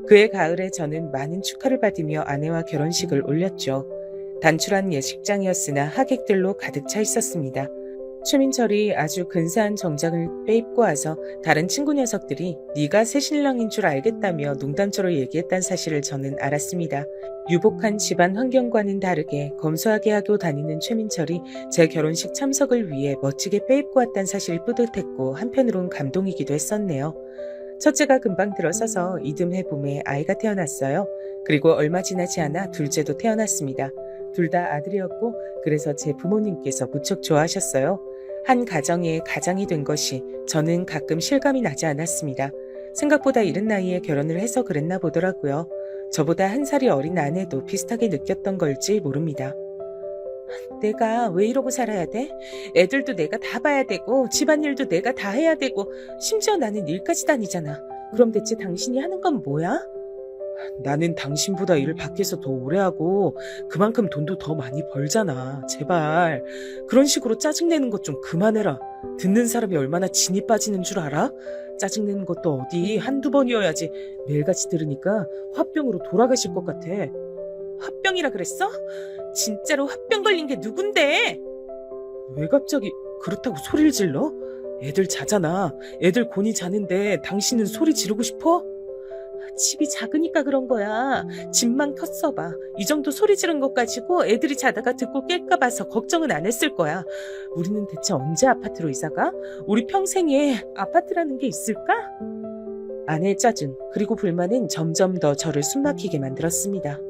Speaker 3: 그해 가을에 저는 많은 축하를 받으며 아내와 결혼식을 올렸죠. 단출한 예식장이었으나 하객들로 가득 차 있었습니다. 최민철이 아주 근사한 정장을 빼입고 와서 다른 친구 녀석들이 네가 새 신랑인 줄 알겠다며 농담처럼 얘기했다는 사실을 저는 알았습니다. 유복한 집안 환경과는 다르게 검소하게 하고 다니는 최민철이 제 결혼식 참석을 위해 멋지게 빼입고 왔다는 사실이 뿌듯했고 한편으론 감동이기도 했었네요. 첫째가 금방 들어서서 이듬해 봄에 아이가 태어났어요. 그리고 얼마 지나지 않아 둘째도 태어났습니다. 둘 다 아들이었고 그래서 제 부모님께서 무척 좋아하셨어요. 한 가정의 가장이 된 것이 저는 가끔 실감이 나지 않았습니다. 생각보다 이른 나이에 결혼을 해서 그랬나 보더라고요. 저보다 1살이 어린 아내도 비슷하게 느꼈던 걸지 모릅니다. 내가 왜 이러고 살아야 돼? 애들도 내가 다 봐야 되고 집안일도 내가 다 해야 되고 심지어 나는 일까지 다니잖아. 그럼 대체 당신이 하는 건 뭐야? 나는 당신보다 일을 밖에서 더 오래 하고 그만큼 돈도 더 많이 벌잖아. 제발 그런 식으로 짜증내는 것 좀 그만해라. 듣는 사람이 얼마나 진이 빠지는 줄 알아? 짜증내는 것도 어디 한두 번이어야지 매일같이 들으니까 화병으로 돌아가실 것 같아. 화병이라 그랬어? 진짜로 화병 걸린 게 누군데? 왜 갑자기 그렇다고 소리를 질러? 애들 자잖아. 애들 곤히 자는데 당신은 소리 지르고 싶어? 집이 작으니까 그런 거야. 집만 컸어봐. 이 정도 소리 지른 것 가지고 애들이 자다가 듣고 깰까 봐서 걱정은 안 했을 거야. 우리는 대체 언제 아파트로 이사가? 우리 평생에 아파트라는 게 있을까? 아내의 짜증 그리고 불만은 점점 더 저를 숨막히게 만들었습니다.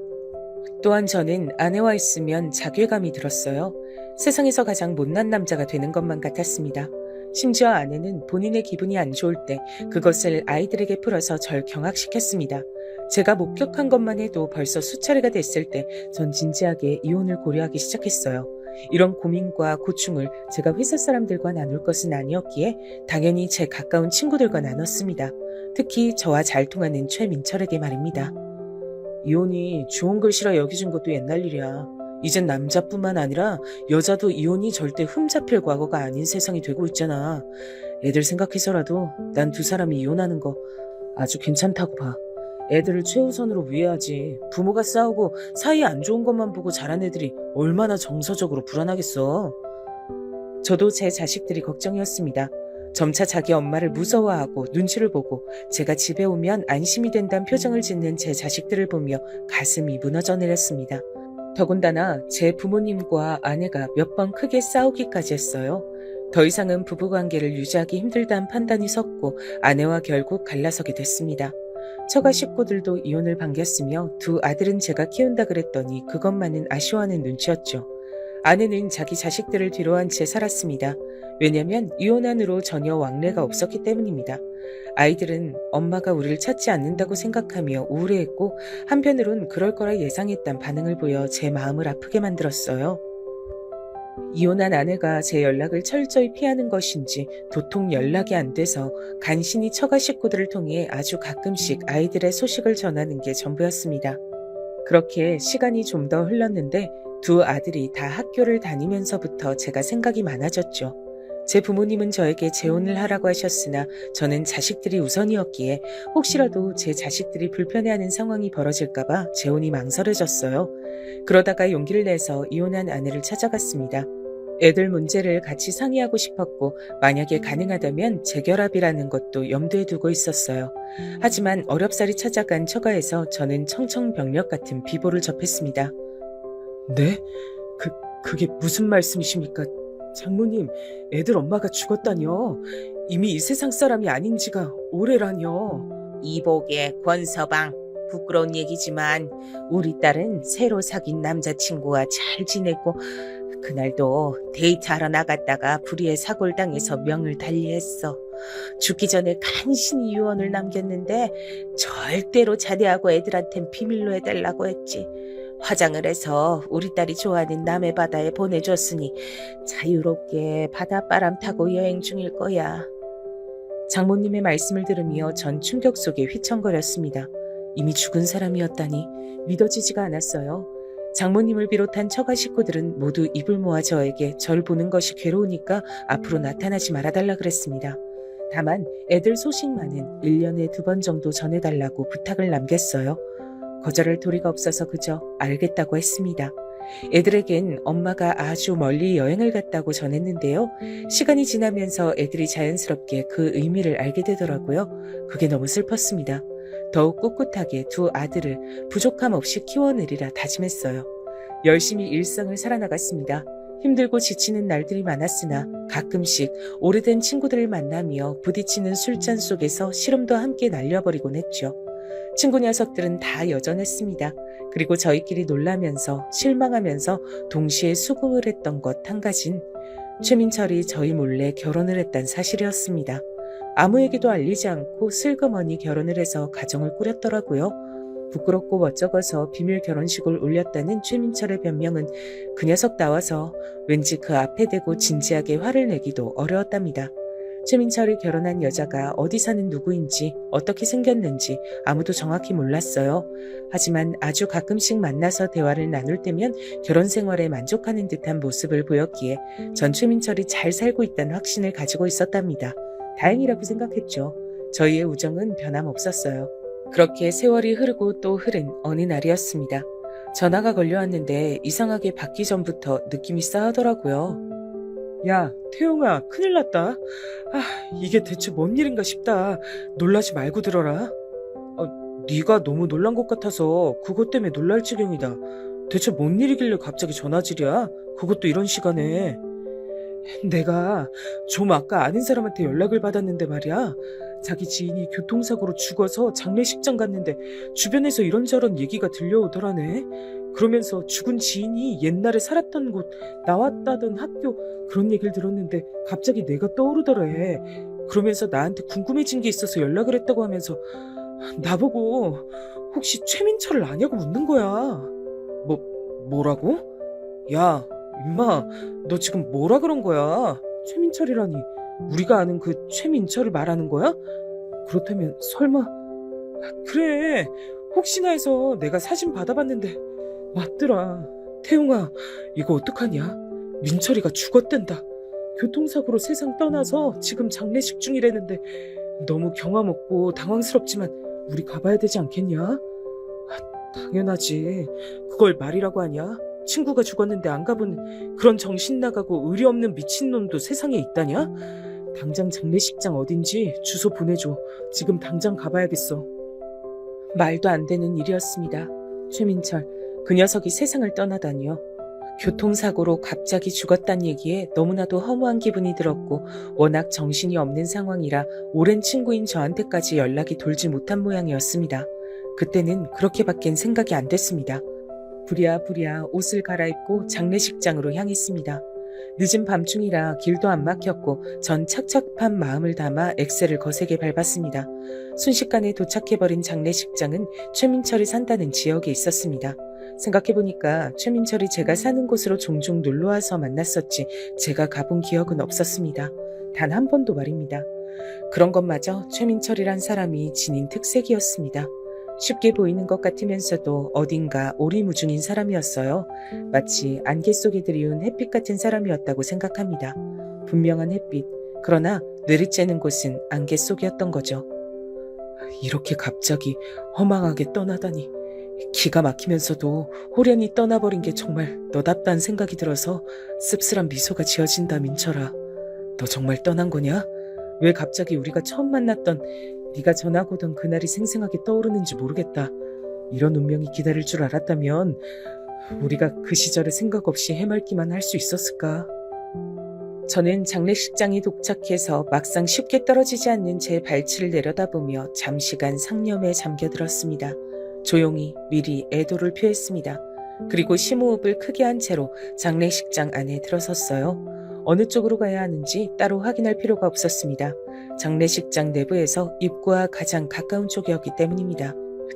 Speaker 3: 또한 저는 아내와 있으면 자괴감이 들었어요. 세상에서 가장 못난 남자가 되는 것만 같았습니다. 심지어 아내는 본인의 기분이 안 좋을 때 그것을 아이들에게 풀어서 절 경악시켰습니다. 제가 목격한 것만 해도 벌써 수차례가 됐을 때 전 진지하게 이혼을 고려하기 시작했어요. 이런 고민과 고충을 제가 회사 사람들과 나눌 것은 아니었기에 당연히 제 가까운 친구들과 나눴습니다. 특히 저와 잘 통하는 최민철에게 말입니다. 이혼이 좋은 글씨라 여겨진 것도 옛날 일이야. 이젠 남자뿐만 아니라 여자도 이혼이 절대 흠잡힐 과거가 아닌 세상이 되고 있잖아. 애들 생각해서라도 난 두 사람이 이혼하는 거 아주 괜찮다고 봐. 애들을 최우선으로 위해야지. 부모가 싸우고 사이 안 좋은 것만 보고 자란 애들이 얼마나 정서적으로 불안하겠어. 저도 제 자식들이 걱정이었습니다. 점차 자기 엄마를 무서워하고 눈치를 보고 제가 집에 오면 안심이 된다는 표정을 짓는 제 자식들을 보며 가슴이 무너져 내렸습니다. 더군다나 제 부모님과 아내가 몇 번 크게 싸우기까지 했어요. 더 이상은 부부관계를 유지하기 힘들다는 판단이 섰고 아내와 결국 갈라서게 됐습니다. 처가 식구들도 이혼을 반겼으며 두 아들은 제가 키운다 그랬더니 그것만은 아쉬워하는 눈치였죠. 아내는 자기 자식들을 뒤로한 채 살았습니다. 왜냐면 이혼한 후로 전혀 왕래가 없었기 때문입니다. 아이들은 엄마가 우리를 찾지 않는다고 생각하며 우울해했고 한편으론 그럴 거라 예상했단 반응을 보여 제 마음을 아프게 만들었어요. 이혼한 아내가 제 연락을 철저히 피하는 것인지 도통 연락이 안 돼서 간신히 처가 식구들을 통해 아주 가끔씩 아이들의 소식을 전하는 게 전부였습니다. 그렇게 시간이 좀 더 흘렀는데 두 아들이 다 학교를 다니면서부터 제가 생각이 많아졌죠. 제 부모님은 저에게 재혼을 하라고 하셨으나 저는 자식들이 우선이었기에 혹시라도 제 자식들이 불편해하는 상황이 벌어질까봐 재혼이 망설여졌어요. 그러다가 용기를 내서 이혼한 아내를 찾아갔습니다. 애들 문제를 같이 상의하고 싶었고 만약에 가능하다면 재결합이라는 것도 염두에 두고 있었어요. 하지만 어렵사리 찾아간 처가에서 저는 청천벽력 같은 비보를 접했습니다. 네? 그게 무슨 말씀이십니까? 장모님, 애들 엄마가 죽었다뇨. 이미 이 세상 사람이 아닌 지가 오래라뇨. 이복의 권서방, 부끄러운 얘기지만 우리 딸은 새로 사귄 남자친구와 잘 지내고 그날도 데이트하러 나갔다가 불의의 사고를 당해서 명을 달리했어. 죽기 전에 간신히 유언을 남겼는데 절대로 자네하고 애들한텐 비밀로 해달라고 했지. 화장을 해서 우리 딸이 좋아하는 남해 바다에 보내줬으니 자유롭게 바닷바람 타고 여행 중일 거야. 장모님의 말씀을 들으며 전 충격 속에 휘청거렸습니다. 이미 죽은 사람이었다니 믿어지지가 않았어요. 장모님을 비롯한 처가 식구들은 모두 입을 모아 저에게 절 보는 것이 괴로우니까 앞으로 나타나지 말아달라 그랬습니다. 다만 애들 소식만은 1년에 2번 정도 전해달라고 부탁을 남겼어요. 거절할 도리가 없어서 그저 알겠다고 했습니다. 애들에겐 엄마가 아주 멀리 여행을 갔다고 전했는데요. 시간이 지나면서 애들이 자연스럽게 그 의미를 알게 되더라고요. 그게 너무 슬펐습니다. 더욱 꿋꿋하게 두 아들을 부족함 없이 키워내리라 다짐했어요. 열심히 일상을 살아나갔습니다. 힘들고 지치는 날들이 많았으나 가끔씩 오래된 친구들을 만나며 부딪히는 술잔 속에서 시름도 함께 날려버리곤 했죠. 친구 녀석들은 다 여전했습니다. 그리고 저희끼리 놀라면서 실망하면서 동시에 수긍을 했던 것 한 가진 최민철이 저희 몰래 결혼을 했단 사실이었습니다. 아무에게도 알리지 않고 슬그머니 결혼을 해서 가정을 꾸렸더라고요. 부끄럽고 멋쩍어서 비밀 결혼식을 올렸다는 최민철의 변명은 그 녀석 나와서 왠지 그 앞에 대고 진지하게 화를 내기도 어려웠답니다. 최민철이 결혼한 여자가 어디 사는 누구인지 어떻게 생겼는지 아무도 정확히 몰랐어요. 하지만 아주 가끔씩 만나서 대화를 나눌 때면 결혼 생활에 만족하는 듯한 모습을 보였기에 전 최민철이 잘 살고 있다는 확신을 가지고 있었답니다. 다행이라고 생각했죠. 저희의 우정은 변함없었어요. 그렇게 세월이 흐르고 또 흐른 어느 날이었습니다. 전화가 걸려왔는데 이상하게 받기 전부터 느낌이 싸하더라고요. 야, 태용아, 큰일 났다. 이게 대체 뭔 일인가 싶다. 놀라지 말고 들어라. 네가 너무 놀란 것 같아서 그것 때문에 놀랄 지경이다. 대체 뭔 일이길래 갑자기 전화질이야? 그것도 이런 시간에. 내가 좀 아까 아는 사람한테 연락을 받았는데 말이야. 자기 지인이 교통사고로 죽어서 장례식장 갔는데 주변에서 이런저런 얘기가 들려오더라네. 그러면서 죽은 지인이 옛날에 살았던 곳, 나왔다던 학교 그런 얘기를 들었는데 갑자기 내가 떠오르더래. 그러면서 나한테 궁금해진 게 있어서 연락을 했다고 하면서 나보고 혹시 최민철을 아냐고 묻는 거야. 뭐라고? 야, 임마, 너 지금 뭐라 그런 거야? 최민철이라니. 우리가 아는 그 최민철을 말하는 거야? 그렇다면 설마... 그래, 혹시나 해서 내가 사진 받아봤는데 맞더라. 태용아, 이거 어떡하냐? 민철이가 죽었댄다. 교통사고로 세상 떠나서 지금 장례식 중이라는데 너무 경험 없고 당황스럽지만 우리 가봐야 되지 않겠냐? 당연하지. 그걸 말이라고 하냐? 친구가 죽었는데 안 가본 그런 정신 나가고 의리 없는 미친놈도 세상에 있다냐? 당장 장례식장 어딘지 주소 보내줘. 지금 당장 가봐야겠어. 말도 안 되는 일이었습니다. 최민철, 그 녀석이 세상을 떠나다니요. 교통사고로 갑자기 죽었단 얘기에 너무나도 허무한 기분이 들었고 워낙 정신이 없는 상황이라 오랜 친구인 저한테까지 연락이 돌지 못한 모양이었습니다. 그때는 그렇게밖엔 생각이 안 됐습니다. 부랴부랴 옷을 갈아입고 장례식장으로 향했습니다. 늦은 밤중이라 길도 안 막혔고 전 착착한 마음을 담아 엑셀을 거세게 밟았습니다. 순식간에 도착해버린 장례식장은 최민철이 산다는 지역에 있었습니다. 생각해보니까 최민철이 제가 사는 곳으로 종종 놀러와서 만났었지 제가 가본 기억은 없었습니다. 단 한 번도 말입니다. 그런 것마저 최민철이란 사람이 지닌 특색이었습니다. 쉽게 보이는 것 같으면서도 어딘가 오리무중인 사람이었어요. 마치 안개 속에 들이운 햇빛 같은 사람이었다고 생각합니다. 분명한 햇빛, 그러나 뇌를 째는 곳은 안개 속이었던 거죠. 이렇게 갑자기 허망하게 떠나다니. 기가 막히면서도 호련히 떠나버린 게 정말 너답다는 생각이 들어서 씁쓸한 미소가 지어진다. 민철아, 너 정말 떠난 거냐? 왜 갑자기 우리가 처음 만났던 네가 전화고 오던 그날이 생생하게 떠오르는지 모르겠다. 이런 운명이 기다릴 줄 알았다면 우리가 그 시절에 생각 없이 해맑기만 할 수 있었을까? 저는 장례식장에 도착해서 막상 쉽게 떨어지지 않는 제 발치를 내려다보며 잠시간 상념에 잠겨들었습니다. 조용히 미리 애도를 표했습니다. 그리고 심호흡을 크게 한 채로 장례식장 안에 들어섰어요. 어느 쪽으로 가야 하는지 따로 확인할 필요가 없었습니다. 장례식장 내부에서 입구와 가장 가까운 쪽이었기 때문입니다.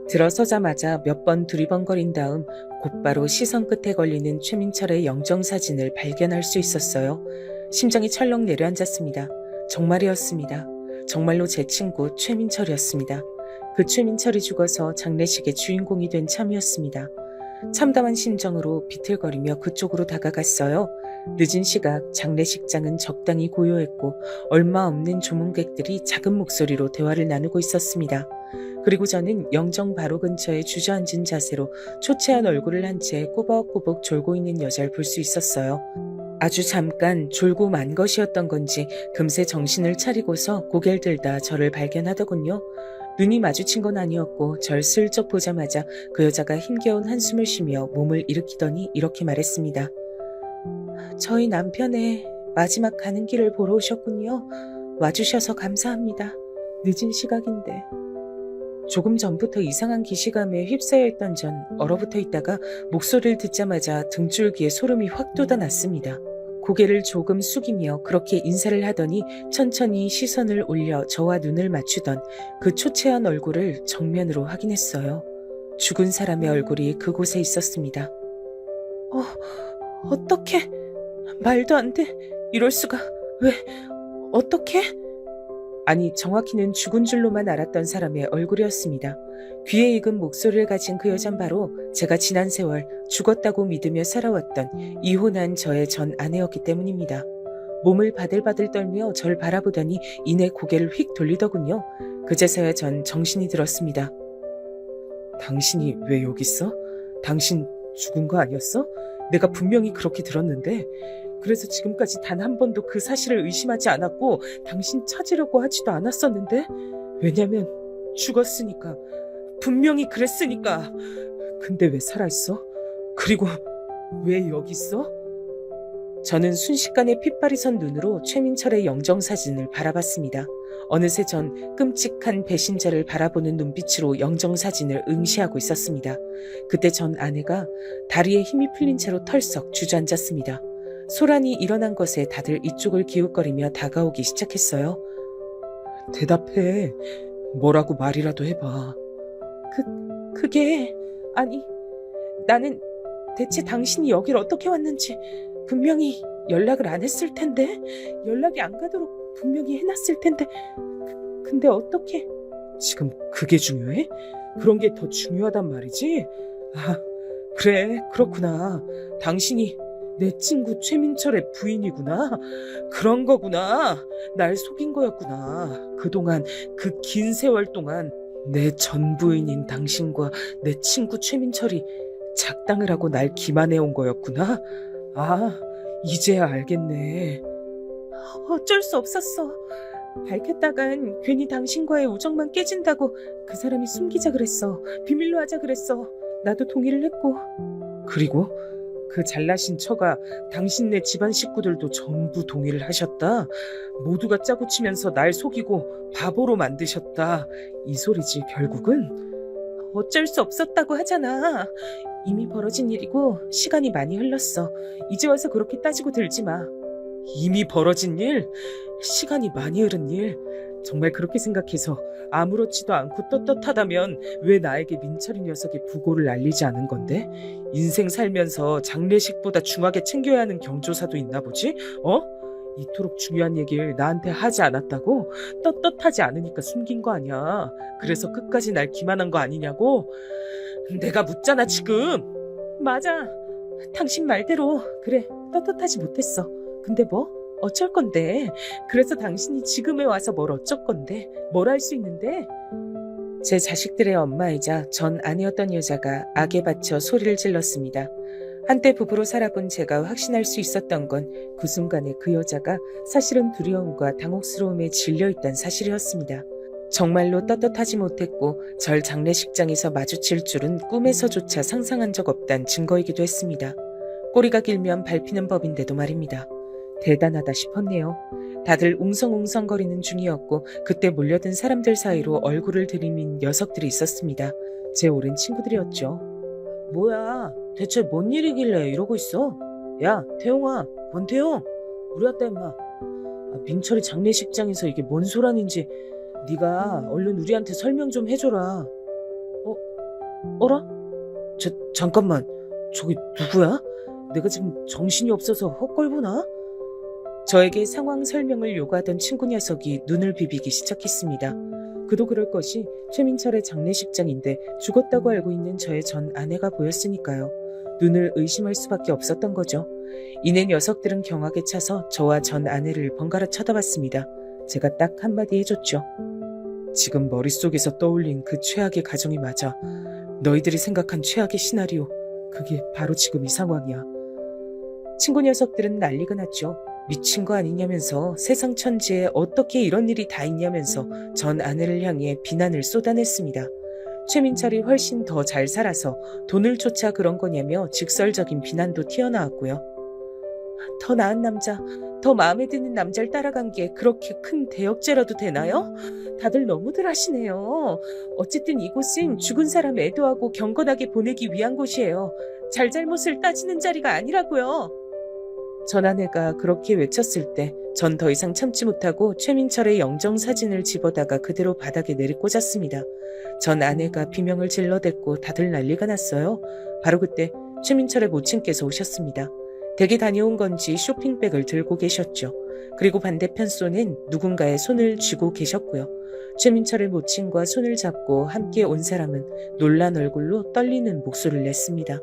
Speaker 3: 들어서자마자 몇 번 두리번거린 다음 곧바로 시선 끝에 걸리는 최민철의 영정사진을 발견할 수 있었어요. 심장이 철렁 내려앉았습니다. 정말이었습니다. 정말로 제 친구 최민철이었습니다. 그 최민철이 죽어서 장례식의 주인공이 된 참이었습니다. 참담한 심정으로 비틀거리며 그쪽으로 다가갔어요. 늦은 시각 장례식장은 적당히 고요했고 얼마 없는 조문객들이 작은 목소리로 대화를 나누고 있었습니다. 그리고 저는 영정 바로 근처에 주저앉은 자세로 초췌한 얼굴을 한 채 꼬박꼬박 졸고 있는 여자를 볼 수 있었어요. 아주 잠깐 졸고 만 것이었던 건지 금세 정신을 차리고서 고개를 들다 저를 발견하더군요. 눈이 마주친 건 아니었고 절 슬쩍 보자마자 그 여자가 힘겨운 한숨을 쉬며 몸을 일으키더니 이렇게 말했습니다. 저희 남편의 마지막 가는 길을 보러 오셨군요. 와주셔서 감사합니다. 늦은 시각인데. 조금 전부터 이상한 기시감에 휩싸여 있던 전 얼어붙어 있다가 목소리를 듣자마자 등줄기에 소름이 확 돋아났습니다. 고개를 조금 숙이며 그렇게 인사를 하더니 천천히 시선을 올려 저와 눈을 맞추던 그 초췌한 얼굴을 정면으로 확인했어요. 죽은 사람의 얼굴이 그곳에 있었습니다. 어떡해? 말도 안 돼. 이럴 수가. 왜? 어떡해? 아니, 정확히는 죽은 줄로만 알았던 사람의 얼굴이었습니다. 귀에 익은 목소리를 가진 그 여잔 바로 제가 지난 세월 죽었다고 믿으며 살아왔던 이혼한 저의 전 아내였기 때문입니다. 몸을 바들바들 떨며 절 바라보더니 이내 고개를 휙 돌리더군요. 그제서야 전 정신이 들었습니다. 당신이 왜 여기 있어? 당신 죽은 거 아니었어? 내가 분명히 그렇게 들었는데. 그래서 지금까지 단 한 번도 그 사실을 의심하지 않았고 당신 찾으려고 하지도 않았었는데. 왜냐면 죽었으니까. 분명히 그랬으니까. 근데 왜 살아있어? 그리고 왜 여기 있어? 저는 순식간에 핏발이 선 눈으로 최민철의 영정사진을 바라봤습니다. 어느새 전 끔찍한 배신자를 바라보는 눈빛으로 영정사진을 응시하고 있었습니다. 그때 전 아내가 다리에 힘이 풀린 채로 털썩 주저앉았습니다. 소란이 일어난 것에 다들 이쪽을 기웃거리며 다가오기 시작했어요. 대답해. 뭐라고 말이라도 해봐. 그게... 아니, 나는 대체 당신이 여길 어떻게 왔는지 분명히 연락을 안 했을 텐데. 연락이 안 가도록 분명히 해놨을 텐데. 근데 어떻게? 지금 그게 중요해? 그런 게 더 중요하단 말이지? 아, 그래, 그렇구나. 당신이 내 친구 최민철의 부인이구나. 그런 거구나. 날 속인 거였구나. 그동안 그 긴 세월 동안 내 전 부인인 당신과 내 친구 최민철이 작당을 하고 날 기만해온 거였구나. 아, 이제야 알겠네. 어쩔 수 없었어. 밝혔다간 괜히 당신과의 우정만 깨진다고 그 사람이 숨기자 그랬어. 비밀로 하자 그랬어. 나도 동의를 했고. 그리고 그 잘나신 처가 당신네 집안 식구들도 전부 동의를 하셨다. 모두가 짜고 치면서 날 속이고 바보로 만드셨다. 이 소리지 결국은. 어쩔 수 없었다고 하잖아. 이미 벌어진 일이고 시간이 많이 흘렀어. 이제 와서 그렇게 따지고 들지 마. 이미 벌어진 일? 시간이 많이 흐른 일? 정말 그렇게 생각해서 아무렇지도 않고 떳떳하다면 왜 나에게 민철이 녀석의 부고를 알리지 않은 건데? 인생 살면서 장례식보다 중하게 챙겨야 하는 경조사도 있나 보지? 이토록 중요한 얘기를 나한테 하지 않았다고? 떳떳하지 않으니까 숨긴 거 아니야. 그래서 끝까지 날 기만한 거 아니냐고? 내가 묻잖아 지금. 맞아. 당신 말대로 그래, 떳떳하지 못했어. 근데 뭐? 어쩔 건데? 그래서 당신이 지금에 와서 뭘 어쩔 건데? 뭘 할 수 있는데? 제 자식들의 엄마이자 전 아내였던 여자가 악에 받쳐 소리를 질렀습니다. 한때 부부로 살아본 제가 확신할 수 있었던 건 그 순간에 그 여자가 사실은 두려움과 당혹스러움에 질려있던 사실이었습니다. 정말로 떳떳하지 못했고 절 장례식장에서 마주칠 줄은 꿈에서조차 상상한 적 없단 증거이기도 했습니다. 꼬리가 길면 밟히는 법인데도 말입니다. 대단하다 싶었네요. 다들 웅성웅성거리는 중이었고 그때 몰려든 사람들 사이로 얼굴을 들이민 녀석들이 있었습니다. 제 오랜 친구들이었죠. 뭐야, 대체 뭔 일이길래 이러고 있어? 야, 태용아, 권태용, 우리 왔다 임마. 민철이 장례식장에서 이게 뭔 소란인지 네가 얼른 우리한테 설명 좀 해줘라. 어라? 잠깐만, 저기 누구야? 내가 지금 정신이 없어서 헛걸보나? 저에게 상황 설명을 요구하던 친구 녀석이 눈을 비비기 시작했습니다. 그도 그럴 것이 최민철의 장례식장인데 죽었다고 알고 있는 저의 전 아내가 보였으니까요. 눈을 의심할 수밖에 없었던 거죠. 이내 녀석들은 경악에 차서 저와 전 아내를 번갈아 쳐다봤습니다. 제가 딱 한마디 해줬죠. 지금 머릿속에서 떠올린 그 최악의 가정이 맞아. 너희들이 생각한 최악의 시나리오, 그게 바로 지금 이 상황이야. 친구 녀석들은 난리가 났죠. 미친 거 아니냐면서, 세상 천지에 어떻게 이런 일이 다 있냐면서 전 아내를 향해 비난을 쏟아냈습니다. 최민철이 훨씬 더 잘 살아서 돈을 쫓아 그런 거냐며 직설적인 비난도 튀어나왔고요. 더 나은 남자, 더 마음에 드는 남자를 따라간 게 그렇게 큰 대역죄라도 되나요? 다들 너무들 하시네요. 어쨌든 이곳은 죽은 사람 애도하고 경건하게 보내기 위한 곳이에요. 잘잘못을 따지는 자리가 아니라고요. 전 아내가 그렇게 외쳤을 때 전 더 이상 참지 못하고 최민철의 영정사진을 집어다가 그대로 바닥에 내리꽂았습니다. 전 아내가 비명을 질러댔고 다들 난리가 났어요. 바로 그때 최민철의 모친께서 오셨습니다. 댁에 다녀온 건지 쇼핑백을 들고 계셨죠. 그리고 반대편 손엔 누군가의 손을 쥐고 계셨고요. 최민철의 모친과 손을 잡고 함께 온 사람은 놀란 얼굴로 떨리는 목소리를 냈습니다.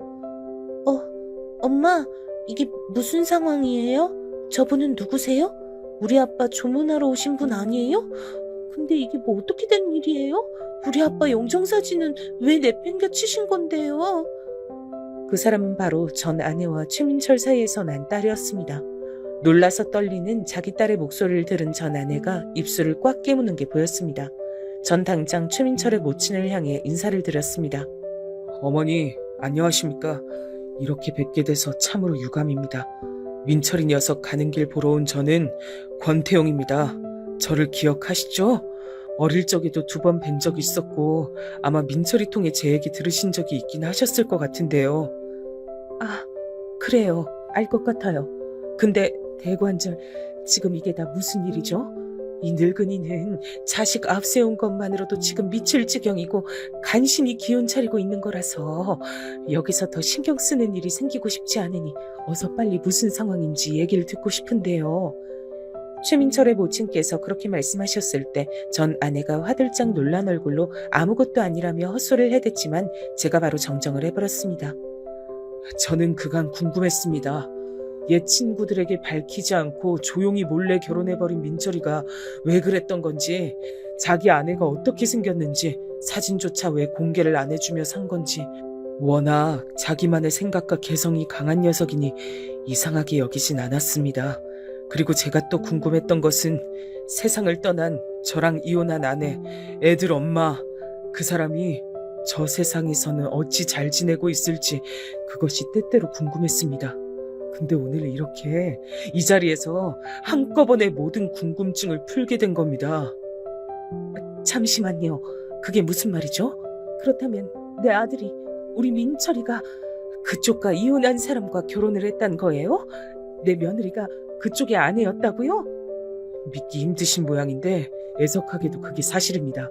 Speaker 3: 엄마, 이게 무슨 상황이에요? 저분은 누구세요? 우리 아빠 조문하러 오신 분 아니에요? 근데 이게 뭐 어떻게 된 일이에요? 우리 아빠 영정사진은 왜 내팽개치신 건데요? 그 사람은 바로 전 아내와 최민철 사이에서 난 딸이었습니다. 놀라서 떨리는 자기 딸의 목소리를 들은 전 아내가 입술을 꽉 깨무는 게 보였습니다. 전 당장 최민철의 모친을 향해 인사를 드렸습니다. 어머니, 안녕하십니까? 이렇게 뵙게 돼서 참으로 유감입니다. 민철이 녀석 가는 길 보러 온 저는 권태용입니다. 저를 기억하시죠? 어릴 적에도 2번 뵌 적이 있었고 아마 민철이 통해 제 얘기 들으신 적이 있긴 하셨을 것 같은데요. 아, 그래요. 알 것 같아요. 근데 대관절, 지금 이게 다 무슨 일이죠? 이 늙은이는 자식 앞세운 것만으로도 지금 미칠 지경이고 간신히 기운 차리고 있는 거라서 여기서 더 신경 쓰는 일이 생기고 싶지 않으니 어서 빨리 무슨 상황인지 얘기를 듣고 싶은데요. 최민철의 모친께서 그렇게 말씀하셨을 때 전 아내가 화들짝 놀란 얼굴로 아무것도 아니라며 헛소리를 해댔지만 제가 바로 정정을 해버렸습니다. 저는 그간 궁금했습니다. 옛 친구들에게 밝히지 않고 조용히 몰래 결혼해버린 민철이가 왜 그랬던 건지, 자기 아내가 어떻게 생겼는지 사진조차 왜 공개를 안 해주며 산 건지, 워낙 자기만의 생각과 개성이 강한 녀석이니 이상하게 여기진 않았습니다. 그리고 제가 또 궁금했던 것은 세상을 떠난 저랑 이혼한 아내, 애들 엄마, 그 사람이 저 세상에서는 어찌 잘 지내고 있을지 그것이 때때로 궁금했습니다. 근데 오늘 이렇게 이 자리에서 한꺼번에 모든 궁금증을 풀게 된 겁니다. 잠시만요. 그게 무슨 말이죠? 그렇다면 내 아들이, 우리 민철이가 그쪽과 이혼한 사람과 결혼을 했단 거예요? 내 며느리가 그쪽의 아내였다고요? 믿기 힘드신 모양인데 애석하게도 그게 사실입니다.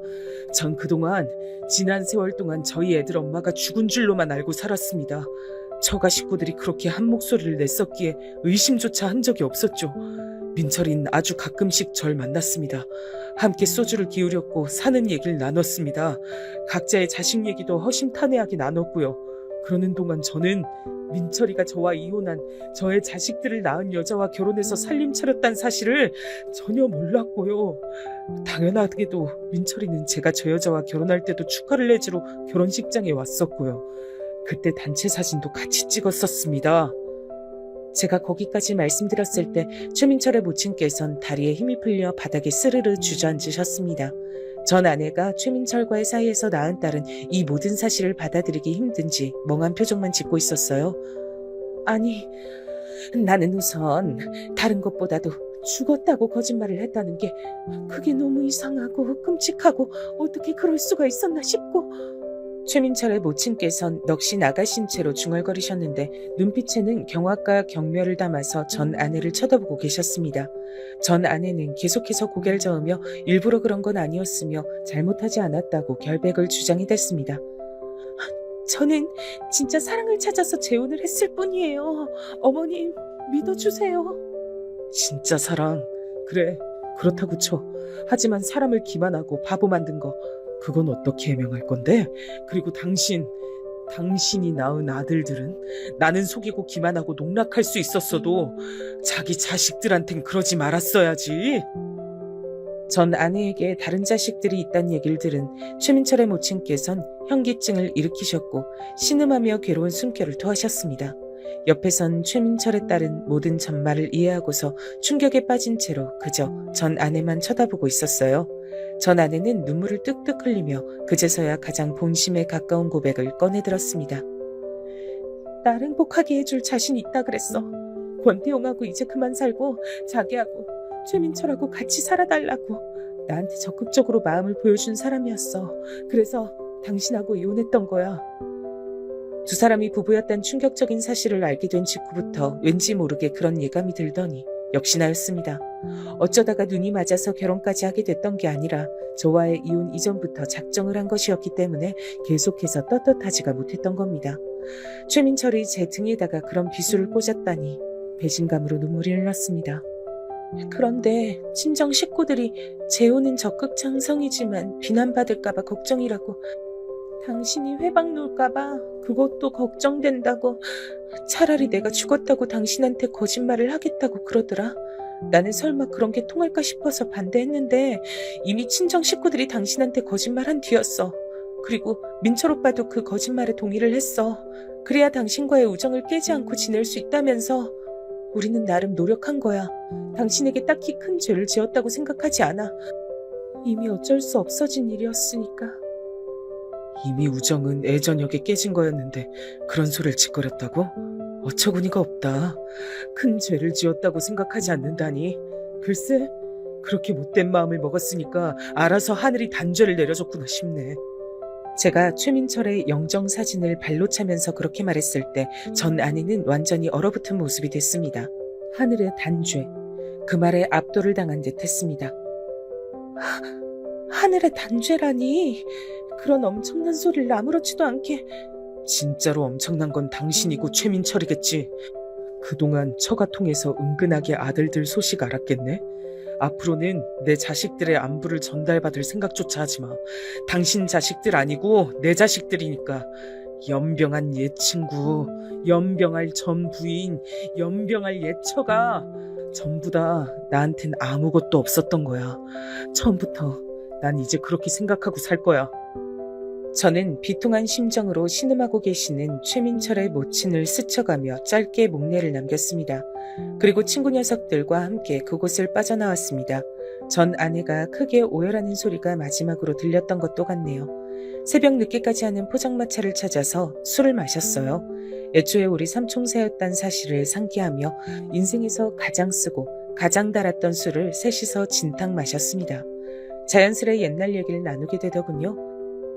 Speaker 3: 전 그동안 지난 세월 동안 저희 애들 엄마가 죽은 줄로만 알고 살았습니다. 처가 식구들이 그렇게 한 목소리를 냈었기에 의심조차 한 적이 없었죠. 민철이는 아주 가끔씩 절 만났습니다. 함께 소주를 기울였고 사는 얘기를 나눴습니다. 각자의 자식 얘기도 허심탄회하게 나눴고요. 그러는 동안 저는 민철이가 저와 이혼한 저의 자식들을 낳은 여자와 결혼해서 살림 차렸다는 사실을 전혀 몰랐고요. 당연하게도 민철이는 제가 저 여자와 결혼할 때도 축하를 해주러 결혼식장에 왔었고요. 그때 단체 사진도 같이 찍었었습니다. 제가 거기까지 말씀드렸을 때 최민철의 모친께선 다리에 힘이 풀려 바닥에 스르르 주저앉으셨습니다. 전 아내가 최민철과의 사이에서 낳은 딸은 이 모든 사실을 받아들이기 힘든지 멍한 표정만 짓고 있었어요. 아니, 나는 우선 다른 것보다도 죽었다고 거짓말을 했다는 게 그게 너무 이상하고 끔찍하고 어떻게 그럴 수가 있었나 싶고, 최민철의 모친께선 넋이 나가신 채로 중얼거리셨는데 눈빛에는 경악과 경멸을 담아서 전 아내를 쳐다보고 계셨습니다. 전 아내는 계속해서 고개를 저으며 일부러 그런 건 아니었으며 잘못하지 않았다고 결백을 주장해댔습니다. 저는 진짜 사랑을 찾아서 재혼을 했을 뿐이에요. 어머님, 믿어주세요. 진짜 사랑. 그래, 그렇다고 쳐. 하지만 사람을 기만하고 바보 만든 거, 그건 어떻게 해명할 건데? 그리고 당신이 낳은 아들들은 나는 속이고 기만하고 농락할 수 있었어도 자기 자식들한텐 그러지 말았어야지. 전 아내에게 다른 자식들이 있다는 얘기를 들은 최민철의 모친께선 현기증을 일으키셨고 신음하며 괴로운 숨결을 토하셨습니다. 옆에선 최민철의 딸은 모든 전말을 이해하고서 충격에 빠진 채로 그저 전 아내만 쳐다보고 있었어요. 전 아내는 눈물을 뚝뚝 흘리며 그제서야 가장 본심에 가까운 고백을 꺼내들었습니다. 날 행복하게 해줄 자신 있다 그랬어. 권태용하고 이제 그만 살고 자기하고 최민철하고 같이 살아달라고 나한테 적극적으로 마음을 보여준 사람이었어. 그래서 당신하고 이혼했던 거야. 두 사람이 부부였다는 충격적인 사실을 알게 된 직후부터 왠지 모르게 그런 예감이 들더니 역시나였습니다. 어쩌다가 눈이 맞아서 결혼까지 하게 됐던 게 아니라 저와의 이혼 이전부터 작정을 한 것이었기 때문에 계속해서 떳떳하지가 못했던 겁니다. 최민철이 제 등에다가 그런 비수를 꽂았다니 배신감으로 눈물이 흘렀습니다. 그런데 친정 식구들이 재혼은 적극 찬성이지만 비난받을까봐 걱정이라고, 당신이 회방 놓을까봐 그것도 걱정된다고, 차라리 내가 죽었다고 당신한테 거짓말을 하겠다고 그러더라. 나는 설마 그런 게 통할까 싶어서 반대했는데 이미 친정 식구들이 당신한테 거짓말한 뒤였어. 그리고 민철 오빠도 그 거짓말에 동의를 했어. 그래야 당신과의 우정을 깨지 않고 지낼 수 있다면서. 우리는 나름 노력한 거야. 당신에게 딱히 큰 죄를 지었다고 생각하지 않아. 이미 어쩔 수 없어진 일이었으니까. 이미 우정은 애저녁에 깨진 거였는데 그런 소리를 짓거렸다고? 어처구니가 없다. 큰 죄를 지었다고 생각하지 않는다니. 글쎄, 그렇게 못된 마음을 먹었으니까 알아서 하늘이 단죄를 내려줬구나 싶네. 제가 최민철의 영정사진을 발로 차면서 그렇게 말했을 때 전 아내는 완전히 얼어붙은 모습이 됐습니다. 하늘의 단죄. 그 말에 압도를 당한 듯 했습니다. 하늘의 단죄라니. 그런 엄청난 소리를 아무렇지도 않게. 진짜로 엄청난 건 당신이고 최민철이겠지. 그동안 처가 통해서 은근하게 아들들 소식 알았겠네. 앞으로는 내 자식들의 안부를 전달받을 생각조차 하지 마. 당신 자식들 아니고 내 자식들이니까. 연병한 옛 친구, 연병할 전 부인, 연병할 옛 처가 전부 다 나한텐 아무것도 없었던 거야. 처음부터 난 이제 그렇게 생각하고 살 거야. 저는 비통한 심정으로 신음하고 계시는 최민철의 모친을 스쳐가며 짧게 목례를 남겼습니다. 그리고 친구 녀석들과 함께 그곳을 빠져나왔습니다. 전 아내가 크게 오열하는 소리가 마지막으로 들렸던 것도 같네요. 새벽 늦게까지 하는 포장마차를 찾아서 술을 마셨어요. 애초에 우리 삼총사였단 사실을 상기하며 인생에서 가장 쓰고 가장 달았던 술을 셋이서 진탕 마셨습니다. 자연스레 옛날 얘기를 나누게 되더군요.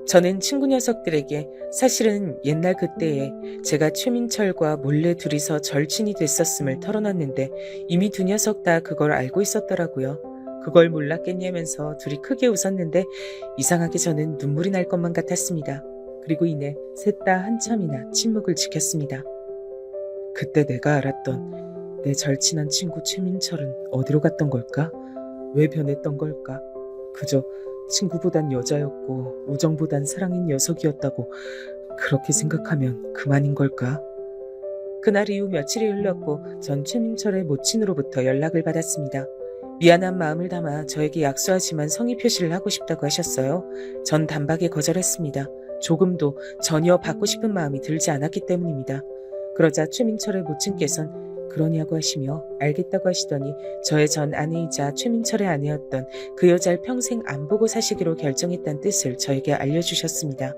Speaker 3: 저는 친구 녀석들에게 사실은 옛날 그때에 제가 최민철과 몰래 둘이서 절친이 됐었음을 털어놨는데 이미 두 녀석 다 그걸 알고 있었더라고요. 그걸 몰랐겠냐면서 둘이 크게 웃었는데 이상하게 저는 눈물이 날 것만 같았습니다. 그리고 이내 셋 다 한참이나 침묵을 지켰습니다. 그때 내가 알았던 내 절친한 친구 최민철은 어디로 갔던 걸까? 왜 변했던 걸까? 그저 친구보단 여자였고 우정보단 사랑인 녀석이었다고 그렇게 생각하면 그만인 걸까? 그날 이후 며칠이 흘렀고 전 최민철의 모친으로부터 연락을 받았습니다. 미안한 마음을 담아 저에게 약소하지만 성의 표시를 하고 싶다고 하셨어요. 전 단박에 거절했습니다. 조금도 전혀 받고 싶은 마음이 들지 않았기 때문입니다. 그러자 최민철의 모친께선 그러냐고 하시며 알겠다고 하시더니 저의 전 아내이자 최민철의 아내였던 그 여자를 평생 안 보고 사시기로 결정했다는 뜻을 저에게 알려주셨습니다.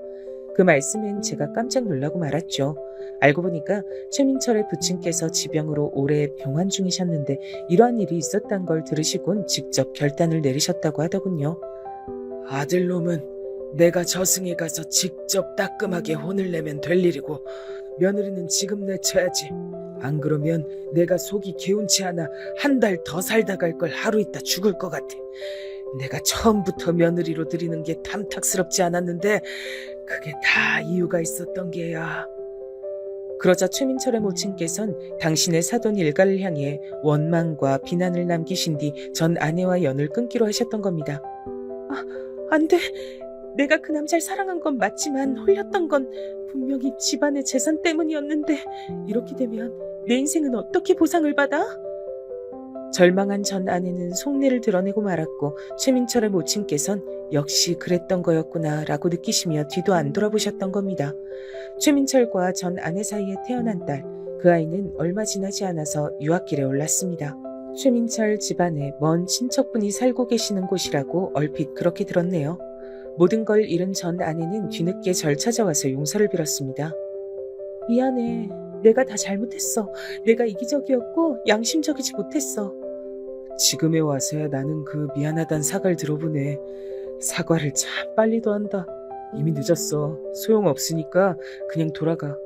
Speaker 3: 그 말씀엔 제가 깜짝 놀라고 말았죠. 알고 보니까 최민철의 부친께서 지병으로 오래 병환 중이셨는데 이러한 일이 있었단 걸 들으시곤 직접 결단을 내리셨다고 하더군요. 아들놈은 내가 저승에 가서 직접 따끔하게 혼을 내면 될 일이고 며느리는 지금 내쳐야지. 안 그러면 내가 속이 개운치 않아 한 달 더 살다 갈 걸 하루 있다 죽을 것 같아. 내가 처음부터 며느리로 들이는 게 탐탁스럽지 않았는데 그게 다 이유가 있었던 게야. 그러자 최민철의 모친께선 당신의 사돈 일가를 향해 원망과 비난을 남기신 뒤 전 아내와 연을 끊기로 하셨던 겁니다. 안 돼. 내가 그 남자를 사랑한 건 맞지만 홀렸던 건 분명히 집안의 재산 때문이었는데 이렇게 되면 내 인생은 어떻게 보상을 받아? 절망한 전 아내는 속내를 드러내고 말았고 최민철의 모친께선 역시 그랬던 거였구나 라고 느끼시며 뒤도 안 돌아보셨던 겁니다. 최민철과 전 아내 사이에 태어난 딸, 그 아이는 얼마 지나지 않아서 유학길에 올랐습니다. 최민철 집안에 먼 친척분이 살고 계시는 곳이라고 얼핏 그렇게 들었네요. 모든 걸 잃은 전 아내는 뒤늦게 절 찾아와서 용서를 빌었습니다. 미안해. 내가 다 잘못했어. 내가 이기적이었고 양심적이지 못했어. 지금에 와서야 나는 그 미안하단 사과를 들어보네. 사과를 참 빨리도 한다. 이미 늦었어. 소용없으니까 그냥 돌아가.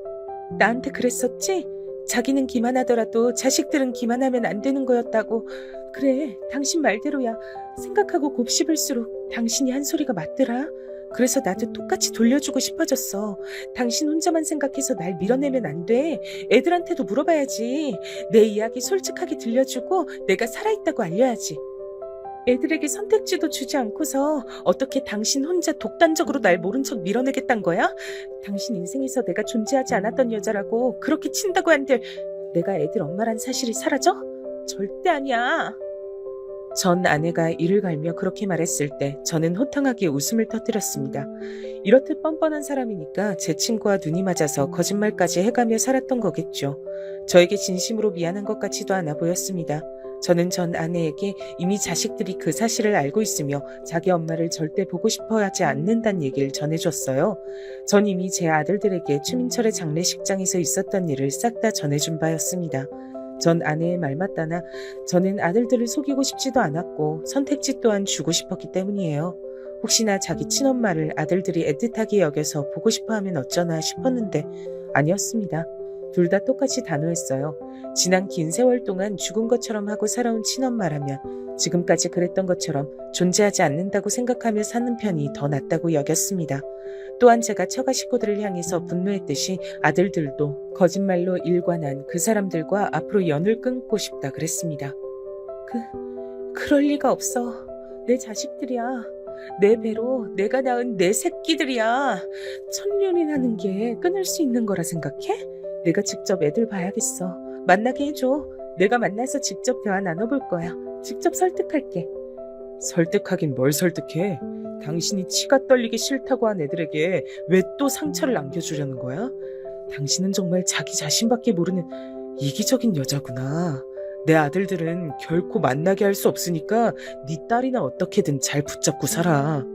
Speaker 3: 나한테 그랬었지? 자기는 기만하더라도 자식들은 기만하면 안 되는 거였다고. 그래, 당신 말대로야. 생각하고 곱씹을수록 당신이 한 소리가 맞더라. 그래서 나도 똑같이 돌려주고 싶어졌어. 당신 혼자만 생각해서 날 밀어내면 안 돼. 애들한테도 물어봐야지. 내 이야기 솔직하게 들려주고 내가 살아있다고 알려야지. 애들에게 선택지도 주지 않고서 어떻게 당신 혼자 독단적으로 날 모른 척 밀어내겠단 거야? 당신 인생에서 내가 존재하지 않았던 여자라고 그렇게 친다고 한들 내가 애들 엄마란 사실이 사라져? 절대 아니야. 전 아내가 이를 갈며 그렇게 말했을 때 저는 호탕하게 웃음을 터뜨렸습니다. 이렇듯 뻔뻔한 사람이니까 제 친구와 눈이 맞아서 거짓말까지 해가며 살았던 거겠죠. 저에게 진심으로 미안한 것 같지도 않아 보였습니다. 저는 전 아내에게 이미 자식들이 그 사실을 알고 있으며 자기 엄마를 절대 보고 싶어 하지 않는다는 얘기를 전해줬어요. 전 이미 제 아들들에게 최민철의 장례식장에서 있었던 일을 싹 다 전해준 바였습니다. 전 아내의 말 맞다나 저는 아들들을 속이고 싶지도 않았고 선택지 또한 주고 싶었기 때문이에요. 혹시나 자기 친엄마를 아들들이 애틋하게 여겨서 보고 싶어하면 어쩌나 싶었는데 아니었습니다. 둘 다 똑같이 단호했어요. 지난 긴 세월 동안 죽은 것처럼 하고 살아온 친엄마라면 지금까지 그랬던 것처럼 존재하지 않는다고 생각하며 사는 편이 더 낫다고 여겼습니다. 또한 제가 처가 식구들을 향해서 분노했듯이 아들들도 거짓말로 일관한 그 사람들과 앞으로 연을 끊고 싶다 그랬습니다. 그럴 리가 없어. 내 자식들이야. 내 배로 내가 낳은 내 새끼들이야. 천년이라는 게 끊을 수 있는 거라 생각해? 내가 직접 애들 봐야겠어. 만나게 해줘. 내가 만나서 직접 대화 나눠볼 거야. 직접 설득할게. 설득하긴 뭘 설득해? 당신이 치가 떨리기 싫다고 한 애들에게 왜 또 상처를 안겨주려는 거야? 당신은 정말 자기 자신밖에 모르는 이기적인 여자구나. 내 아들들은 결코 만나게 할 수 없으니까 네 딸이나 어떻게든 잘 붙잡고 살아.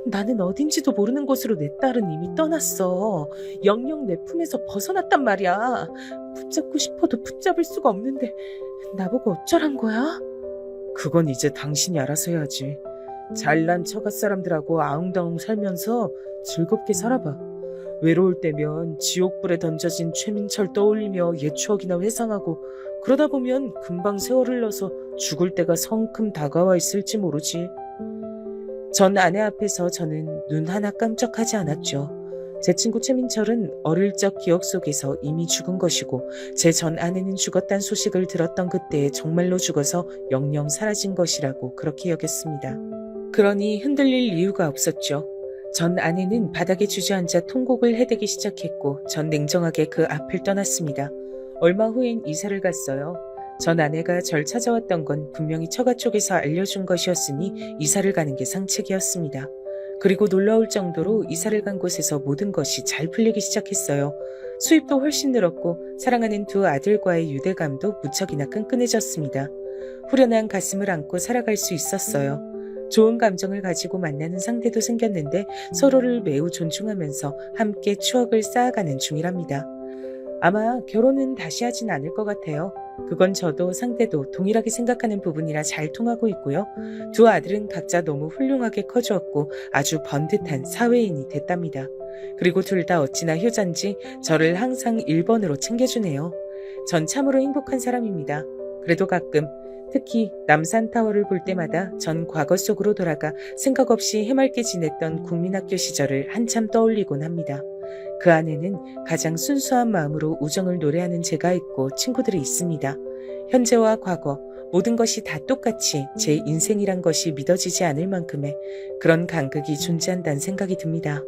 Speaker 3: 나는 어딘지도 모르는 곳으로 내 딸은 이미 떠났어. 영영 내 품에서 벗어났단 말이야. 붙잡고 싶어도 붙잡을 수가 없는데 나보고 어쩌란 거야? 그건 이제 당신이 알아서 해야지. 잘난 처갓 사람들하고 아웅다웅 살면서 즐겁게 살아봐. 외로울 때면 지옥불에 던져진 최민철 떠올리며 옛 추억이나 회상하고 그러다 보면 금방 세월 흘러서 죽을 때가 성큼 다가와 있을지 모르지. 전 아내 앞에서 저는 눈 하나 깜짝하지 않았죠. 제 친구 최민철은 어릴 적 기억 속에서 이미 죽은 것이고 제 전 아내는 죽었다는 소식을 들었던 그때에 정말로 죽어서 영영 사라진 것이라고 그렇게 여겼습니다. 그러니 흔들릴 이유가 없었죠. 전 아내는 바닥에 주저앉아 통곡을 해대기 시작했고 전 냉정하게 그 앞을 떠났습니다. 얼마 후엔 이사를 갔어요. 전 아내가 절 찾아왔던 건 분명히 처가 쪽에서 알려준 것이었으니 이사를 가는 게 상책이었습니다. 그리고 놀라울 정도로 이사를 간 곳에서 모든 것이 잘 풀리기 시작했어요. 수입도 훨씬 늘었고 사랑하는 두 아들과의 유대감도 무척이나 끈끈해졌습니다. 후련한 가슴을 안고 살아갈 수 있었어요. 좋은 감정을 가지고 만나는 상대도 생겼는데 서로를 매우 존중하면서 함께 추억을 쌓아가는 중이랍니다. 아마 결혼은 다시 하진 않을 것 같아요. 그건 저도 상대도 동일하게 생각하는 부분이라 잘 통하고 있고요. 두 아들은 각자 너무 훌륭하게 커주었고 아주 번듯한 사회인이 됐답니다. 그리고 둘 다 어찌나 효자인지 저를 항상 1번으로 챙겨주네요. 전 참으로 행복한 사람입니다. 그래도 가끔 특히 남산타워를 볼 때마다 전 과거 속으로 돌아가 생각 없이 해맑게 지냈던 국민학교 시절을 한참 떠올리곤 합니다. 그 안에는 가장 순수한 마음으로 우정을 노래하는 제가 있고 친구들이 있습니다. 현재와 과거 모든 것이 다 똑같이 제 인생이란 것이 믿어지지 않을 만큼의 그런 간극이 존재한다는 생각이 듭니다.